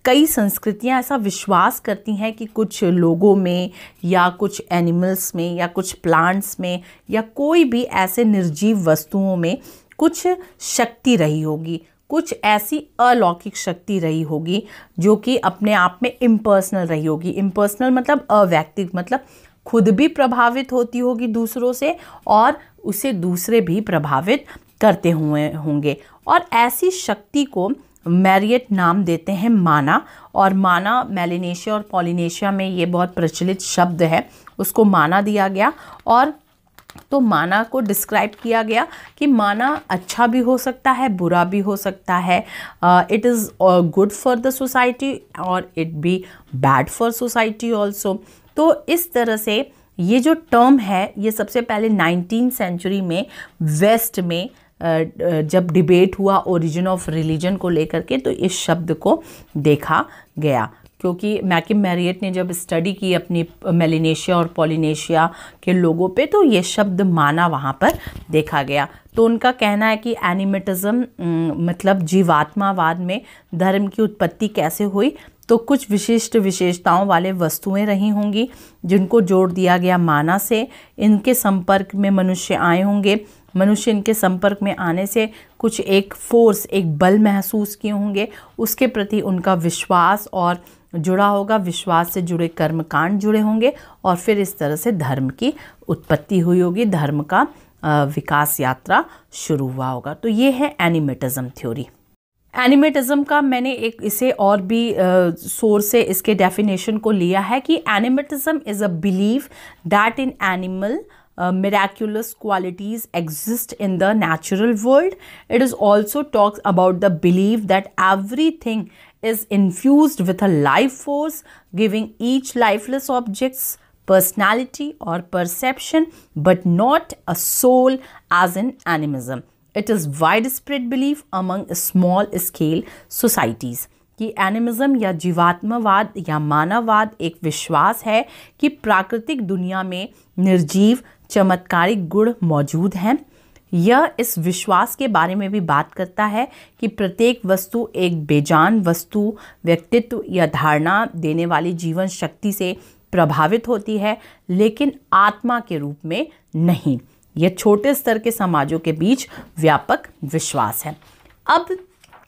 कई संस्कृतियां ऐसा विश्वास करती हैं कि कुछ लोगों में या कुछ एनिमल्स में या कुछ प्लांट्स में या कोई भी ऐसे निर्जीव वस्तुओं में कुछ शक्ति रही होगी, कुछ ऐसी अलौकिक शक्ति रही होगी जो कि अपने आप में इम्पर्सनल रही होगी। इम्पर्सनल मतलब अवैयक्तिक, मतलब खुद भी प्रभावित होती होगी दूसरों से और उसे दूसरे भी प्रभावित करते हुए होंगे। और ऐसी शक्ति को मैरियट नाम देते हैं माना। और माना मेलिनेशिया और पॉलिनेशिया में ये बहुत प्रचलित शब्द है, उसको माना दिया गया। और तो माना को डिस्क्राइब किया गया कि माना अच्छा भी हो सकता है, बुरा भी हो सकता है, it is good for the society और it be bad for society also. तो इस तरह से ये जो टर्म है ये सबसे पहले 19th सेंचुरी में वेस्ट में जब डिबेट हुआ ओरिजिन ऑफ रिलीजन को लेकर के, तो इस शब्द को देखा गया, क्योंकि मैकिम मैरियट ने जब स्टडी की अपनी मेलिनेशिया और पॉलिनेशिया के लोगों पे, तो ये शब्द माना वहाँ पर देखा गया। तो उनका कहना है कि एनिमिटिज्म मतलब जीवात्मावाद में धर्म की उत्पत्ति कैसे हुई, तो कुछ विशिष्ट विशेषताओं वाले वस्तुएं रही होंगी जिनको जोड़ दिया गया माना से। इनके संपर्क में मनुष्य आए होंगे, मनुष्य इनके संपर्क में आने से कुछ एक फोर्स, एक बल महसूस किए होंगे, उसके प्रति उनका विश्वास और जुड़ा होगा, विश्वास से जुड़े कर्मकांड जुड़े होंगे और फिर इस तरह से धर्म की उत्पत्ति हुई होगी, धर्म का विकास यात्रा शुरू हुआ होगा। तो ये है एनिमिटिज्म थ्योरी। एनिमिटिज्म का मैंने एक इसे और भी सोर्स से इसके डेफिनेशन को लिया है कि animatism is a belief that in animal miraculous qualities exist in the natural world. It is also talks about the belief that everything is infused with a life force, giving each lifeless objects personality or perception, but not a soul as in animism. It is widespread belief among small scale societies कि animism या जीवात्मवाद या मानववाद एक विश्वास है कि प्राकृतिक दुनिया में निर्जीव चमत्कारिक गुण मौजूद हैं। यह इस विश्वास के बारे में भी बात करता है कि प्रत्येक वस्तु एक बेजान वस्तु, व्यक्तित्व या धारणा देने वाली जीवन शक्ति से प्रभावित होती है, लेकिन आत्मा के रूप में नहीं। यह छोटे स्तर के समाजों के बीच व्यापक विश्वास है। अब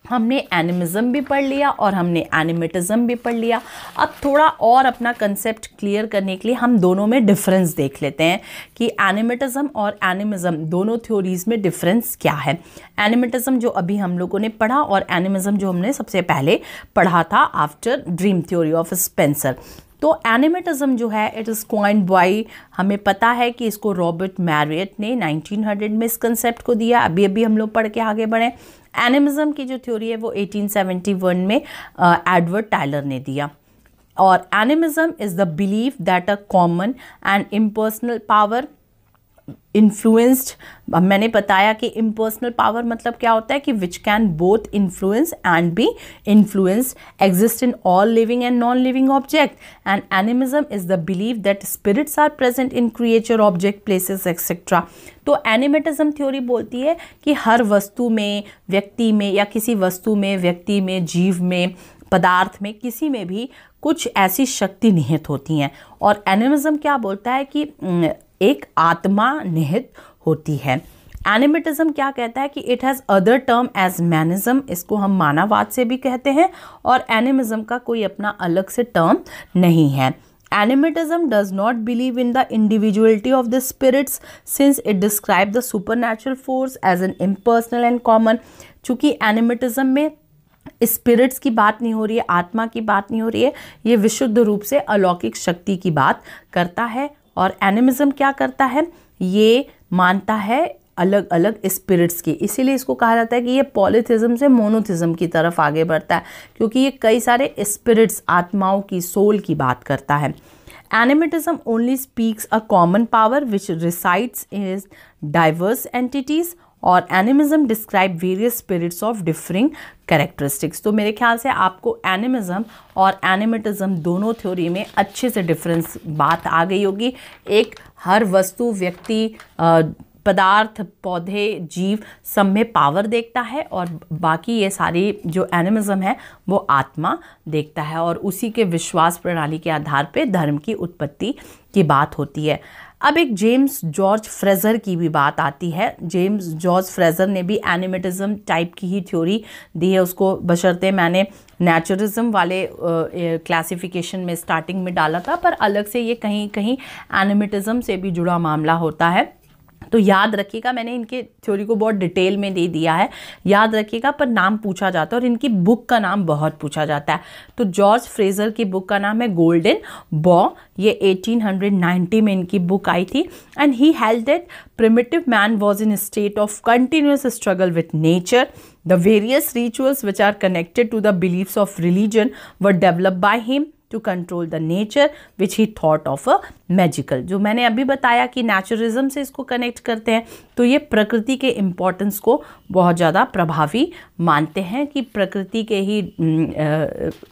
हमने एनिमिज्म भी पढ़ लिया और हमने एनिमिटिज्म भी पढ़ लिया। अब थोड़ा और अपना कंसेप्ट क्लियर करने के लिए हम दोनों में डिफरेंस देख लेते हैं कि एनिमिटिज्म और एनिमिज्म दोनों थ्योरीज में डिफरेंस क्या है। एनिमिटिज्म जो अभी हम लोगों ने पढ़ा और एनिमिज्म जो हमने सबसे पहले पढ़ा था after dream theory of Spencer. तो एनिमिटिज्म जो है इट इज़ कॉइन्ड बाय, हमें पता है कि इसको रॉबर्ट मैरियट ने 1900 में इस कंसेप्ट को दिया। अभी अभी हम लोग पढ़ के आगे बढ़े। एनिमिज्म की जो थ्योरी है वो 1871 में एडवर्ड टायलर ने दिया। और animism is the belief that a common and impersonal power influenced, मैंने बताया कि इम्पर्सनल पावर मतलब क्या होता है कि which can both influence and be influenced exist in all living and non living object. And animism is the belief that spirits are present in creature, object, places etcetera. तो animism theory बोलती है कि हर वस्तु में, व्यक्ति में, या किसी वस्तु में, व्यक्ति में, जीव में, पदार्थ में, किसी में भी कुछ ऐसी शक्ति निहित होती हैं। और एनिमिज्म क्या बोलता है कि एक आत्मा निहित होती है। एनिमिटिज्म क्या कहता है कि it has other term as manism, इसको हम मानववाद से भी कहते हैं, और एनिमिज्म का कोई अपना अलग से टर्म नहीं है। Animism does not believe in the individuality of the spirits since it describes the supernatural force as an impersonal and common। चूँकि एनिमिटिज्म में स्पिरिट्स की बात नहीं हो रही है, आत्मा की बात नहीं हो रही है, ये विशुद्ध रूप से अलौकिक शक्ति की बात करता है। और एनिमिज्म क्या करता है, ये मानता है अलग अलग स्पिरिट्स की, इसीलिए इसको कहा जाता है कि ये पॉलीथिज्म से मोनोथिज्म की तरफ आगे बढ़ता है, क्योंकि ये कई सारे स्पिरिट्स, आत्माओं की, सोल की बात करता है। Animatism only speaks a common power which resides in diverse entities, और animism describe various spirits of differing characteristics. तो मेरे ख्याल से आपको एनिमिज्म और एनिमिटिज्म दोनों थ्योरी में अच्छे से डिफरेंस बात आ गई होगी। एक हर वस्तु, व्यक्ति, पदार्थ, पौधे, जीव सब में पावर देखता है, और बाकी ये सारी जो एनिमिज्म है वो आत्मा देखता है, और उसी के विश्वास प्रणाली के आधार पे धर्म की उत्पत्ति की बात होती है। अब एक जेम्स जॉर्ज फ्रेजर की भी बात आती है। जेम्स जॉर्ज फ्रेजर ने भी एनिमिटिज्म टाइप की ही थ्योरी दी है उसको, बशर्ते मैंने नेचुरलिज्म वाले क्लासिफिकेशन में स्टार्टिंग में डाला था, पर अलग से ये कहीं कहीं एनिमिटिज्म से भी जुड़ा मामला होता है। तो याद रखिएगा, मैंने इनके थ्योरी को बहुत डिटेल में दे दिया है, याद रखिएगा, पर नाम पूछा जाता है और इनकी बुक का नाम बहुत पूछा जाता है। तो जॉर्ज फ्रेजर की बुक का नाम है गोल्डन बॉ, ये 1890 में इनकी बुक आई थी। And he held that primitive man was in state of continuous struggle with nature. The various rituals which are connected to the beliefs of religion were developed by him to control the nature which he thought of a magical। जो मैंने अभी बताया कि naturalism से इसको connect करते हैं, तो ये प्रकृति के इम्पोर्टेंस को बहुत ज़्यादा प्रभावी मानते हैं कि प्रकृति के ही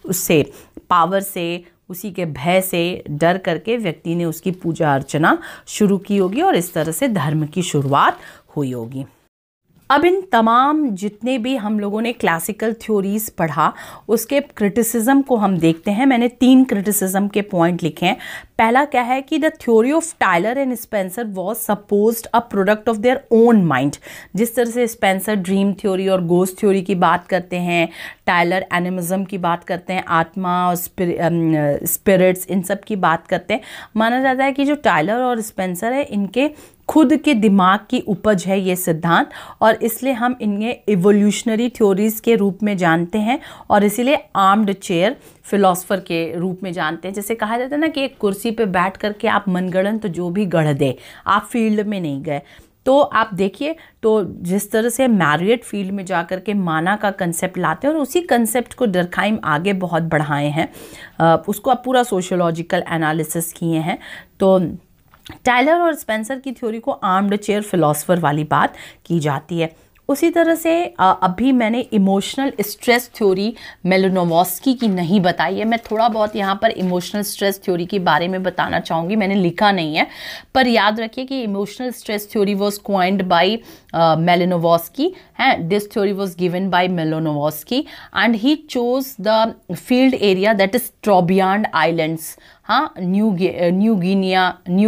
उससे पावर से, उसी के भय से डर करके व्यक्ति ने उसकी पूजा अर्चना शुरू की होगी और इस तरह से धर्म की शुरुआत हुई होगी। अब इन तमाम जितने भी हम लोगों ने क्लासिकल थ्योरीज पढ़ा उसके क्रिटिसिज्म को हम देखते हैं। मैंने 3 क्रिटिसिज्म के पॉइंट लिखे हैं। पहला क्या है कि the theory of Tyler and Spencer was supposed a product of their own mind. जिस तरह से स्पेंसर ड्रीम थ्योरी और गोस्ट थ्योरी की बात करते हैं, टायलर एनिमिज्म की बात करते हैं, आत्मा और स्पिरिट्स, इन सब की बात करते हैं, माना जाता है कि जो टायलर और स्पेंसर है इनके खुद के दिमाग की उपज है ये सिद्धांत, और इसलिए हम इन्हें इवोल्यूशनरी थ्योरीज के रूप में जानते हैं और इसीलिए आर्म्ड चेयर फिलोसफर के रूप में जानते हैं। जैसे कहा जाता है ना कि एक कुर्सी पे बैठ करके आप मनगढ़ंत तो जो भी गढ़ दे, आप फील्ड में नहीं गए। तो आप देखिए, तो जिस तरह से मैरियट फील्ड में जा कर के माना का कंसेप्ट लाते हैं और उसी कंसेप्ट को डर्कहाइम आगे बहुत बढ़ाए हैं, उसको आप पूरा सोशियोलॉजिकल एनालिसिस किए हैं। तो टायलर और स्पेंसर की थ्योरी को आर्म्ड चेयर फिलोसफर वाली बात की जाती है। उसी तरह से अभी मैंने इमोशनल स्ट्रेस थ्योरी मेलिनोवस्की की नहीं बताई है। मैं थोड़ा बहुत यहाँ पर इमोशनल स्ट्रेस थ्योरी के बारे में बताना चाहूँगी, मैंने लिखा नहीं है, पर याद रखिए कि emotional stress theory was coined by Malinowski and this theory was given by Malinowski and he chose the field area that is Trobriand Islands। हाँ, न्यू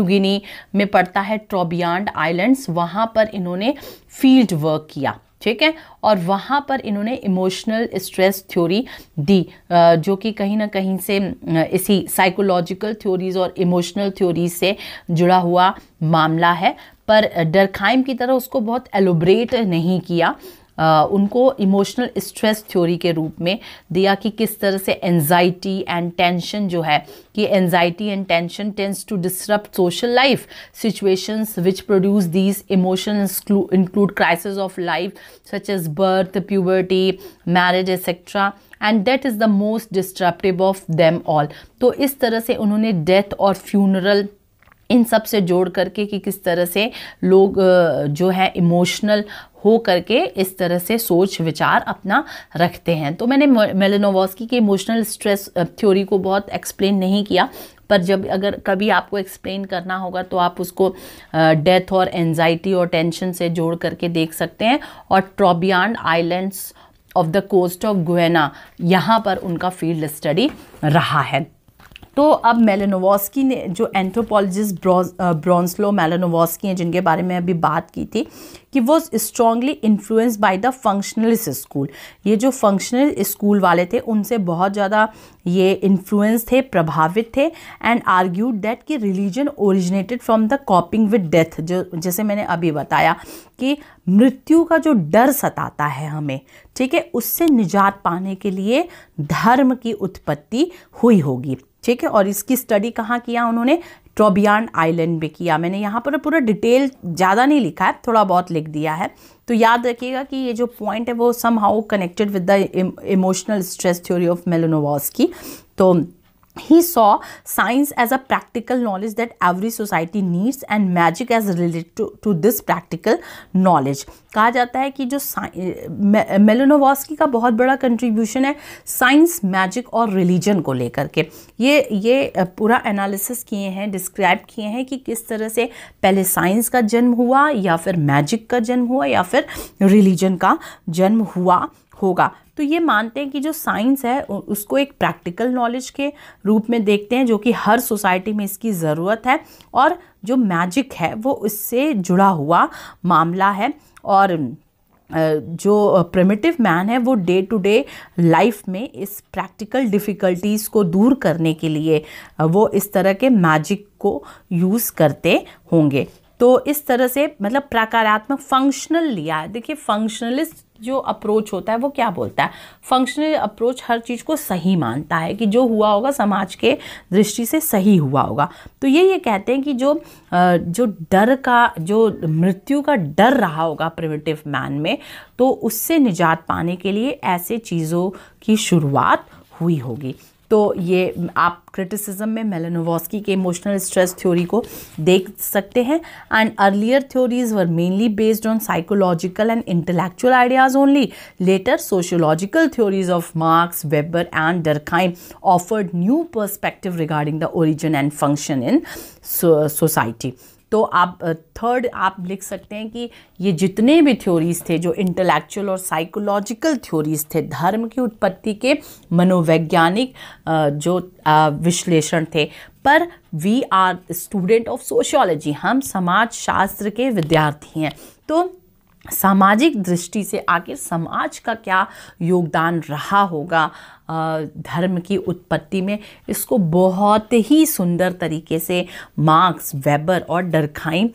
गिनी में पड़ता है ट्रोबियांड आइलैंड्स, वहाँ पर इन्होंने फील्ड वर्क किया, ठीक है, और वहाँ पर इन्होंने इमोशनल स्ट्रेस थ्योरी दी, जो कि कहीं ना कहीं से इसी साइकोलॉजिकल थ्योरीज और इमोशनल थ्योरीज से जुड़ा हुआ मामला है। पर डर्कहाइम की तरह उसको बहुत एलोब्रेट नहीं किया, उनको इमोशनल स्ट्रेस थ्योरी के रूप में दिया कि किस तरह से एंजाइटी एंड टेंशन जो है, कि anxiety and tension tends to disrupt social life situations which produce these emotions include crisis of life such as birth, puberty, marriage etcetera and that is the most disruptive of them all. तो इस तरह से उन्होंने death और funeral इन सब से जोड़ करके कि किस तरह से लोग जो है इमोशनल हो करके इस तरह से सोच विचार अपना रखते हैं। तो मैंने मेलिनोवस्की के इमोशनल स्ट्रेस थ्योरी को बहुत एक्सप्लेन नहीं किया, पर जब अगर कभी आपको एक्सप्लेन करना होगा तो आप उसको डेथ और एंजाइटी और टेंशन से जोड़ करके देख सकते हैं। और Trobriand islands of the coast of Guyana, यहाँ पर उनका फील्ड स्टडी रहा है। तो अब मेलिनोवस्की ने, जो एंथ्रोपोलॉजिस्ट ब्रॉन्स्लो मेलिनोवस्की हैं जिनके बारे में अभी बात की थी, कि वो strongly influenced by the functionalist school. ये जो फंक्शनल स्कूल वाले थे उनसे बहुत ज़्यादा ये इन्फ्लुएंस थे, प्रभावित थे। एंड आर्ग्यूड दैट कि religion originated from the कॉपिंग with death, जो जैसे मैंने अभी बताया कि मृत्यु का जो डर सताता है हमें, ठीक है, उससे निजात पाने के लिए धर्म की उत्पत्ति हुई होगी, ठीक है। और इसकी स्टडी कहाँ किया उन्होंने? ट्रोबियांड आइलैंड में किया। मैंने यहाँ पर पूरा डिटेल ज़्यादा नहीं लिखा है, थोड़ा बहुत लिख दिया है। तो याद रखिएगा कि ये जो पॉइंट है वो somehow connected with the emotional stress theory of Malinowski. तो he saw science as a practical knowledge that every society needs and magic as related to this practical knowledge। कहा जाता है कि जो मेलिनोवस्की का बहुत बड़ा कंट्रीब्यूशन है साइंस, मैजिक और रिलीजन को लेकर के। ये पूरा एनालिसिस किए हैं, डिस्क्राइब किए हैं कि किस तरह से पहले साइंस का जन्म हुआ या फिर मैजिक का जन्म हुआ या फिर रिलीजन का जन्म हुआ होगा। तो ये मानते हैं कि जो साइंस है उसको एक प्रैक्टिकल नॉलेज के रूप में देखते हैं, जो कि हर सोसाइटी में इसकी ज़रूरत है, और जो मैजिक है वो इससे जुड़ा हुआ मामला है। और जो प्रिमिटिव मैन है वो डे टू डे लाइफ में इस प्रैक्टिकल डिफ़िकल्टीज़ को दूर करने के लिए वो इस तरह के मैजिक को यूज़ करते होंगे। तो इस तरह से मतलब प्रकारात्मक फंक्शनल लिया है। देखिए फंक्शनलिस्ट जो अप्रोच होता है वो क्या बोलता है, फंक्शनल अप्रोच हर चीज़ को सही मानता है कि जो हुआ होगा समाज के दृष्टि से सही हुआ होगा। तो ये कहते हैं कि जो डर का, जो मृत्यु का डर रहा होगा प्रिमिटिव मैन में, तो उससे निजात पाने के लिए ऐसे चीज़ों की शुरुआत हुई होगी। तो ये आप क्रिटिसिज्म में मेलानोवस्की के इमोशनल स्ट्रेस थ्योरी को देख सकते हैं। And earlier theories were mainly based on psychological and intellectual ideas only. Later sociological theories of Marx, Weber and Durkheim offered new perspective regarding the origin and function in society. तो आप third आप लिख सकते हैं कि ये जितने भी थ्योरीज थे जो इंटेलेक्चुअल और साइकोलॉजिकल थ्योरीज थे, धर्म की उत्पत्ति के मनोवैज्ञानिक जो विश्लेषण थे, पर we are student of sociology, हम समाज शास्त्र के विद्यार्थी हैं। तो सामाजिक दृष्टि से आखिर समाज का क्या योगदान रहा होगा धर्म की उत्पत्ति में, इसको बहुत ही सुंदर तरीके से मार्क्स, वेबर और डर्कहाइम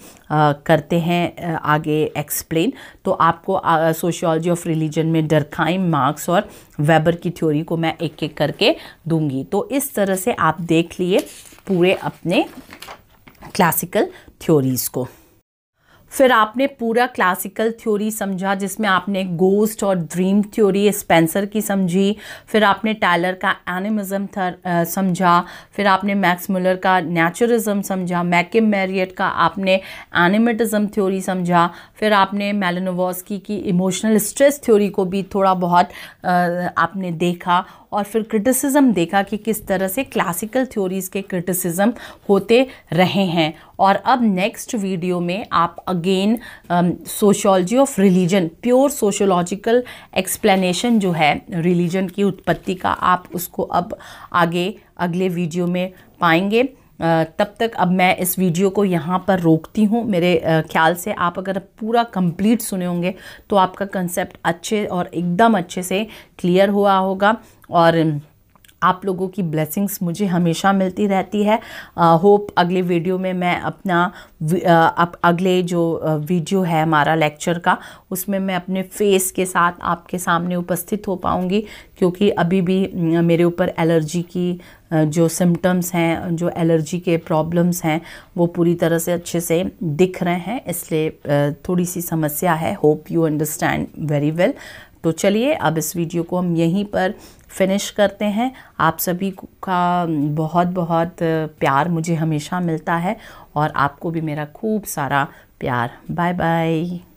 करते हैं आगे एक्सप्लेन। तो आपको सोशियोलॉजी ऑफ रिलीजन में डर्कहाइम, मार्क्स और वेबर की थ्योरी को मैं एक एक करके दूंगी। तो इस तरह से आप देख लिए पूरे अपने क्लासिकल थ्योरीज को। फिर आपने पूरा क्लासिकल थ्योरी समझा, जिसमें आपने गोस्ट और ड्रीम थ्योरी स्पेंसर की समझी, फिर आपने टायलर का एनिमिज्म समझा, फिर आपने मैक्स मुलर का नेचुरिज्म समझा, मैकिम मैरियट का आपने एनिमेटिज्म थ्योरी समझा, फिर आपने मेलानोवस्की की इमोशनल स्ट्रेस थ्योरी को भी थोड़ा बहुत आपने देखा, और फिर क्रिटिसिज्म देखा कि किस तरह से क्लासिकल थ्योरीज के क्रिटिसिज्म होते रहे हैं। और अब नेक्स्ट वीडियो में आप again sociology of religion, pure sociological explanation जो है रिलीजन की उत्पत्ति का, आप उसको अब आगे अगले वीडियो में पाएंगे। तब तक अब मैं इस वीडियो को यहाँ पर रोकती हूँ। मेरे ख्याल से आप अगर पूरा कंप्लीट सुने होंगे तो आपका कंसेप्ट अच्छे और एकदम अच्छे से क्लियर हुआ होगा, और आप लोगों की ब्लेसिंग्स मुझे हमेशा मिलती रहती है। होप अगले वीडियो में मैं अपना अगले जो वीडियो है हमारा लेक्चर का, उसमें मैं अपने फेस के साथ आपके सामने उपस्थित हो पाऊँगी, क्योंकि अभी भी मेरे ऊपर एलर्जी की जो सिम्टम्स हैं, जो एलर्जी के प्रॉब्लम्स हैं, वो पूरी तरह से अच्छे से दिख रहे हैं, इसलिए थोड़ी सी समस्या है। Hope you understand very well. तो चलिए अब इस वीडियो को हम यहीं पर फिनिश करते हैं। आप सभी का बहुत बहुत प्यार मुझे हमेशा मिलता है, और आपको भी मेरा खूब सारा प्यार। Bye bye.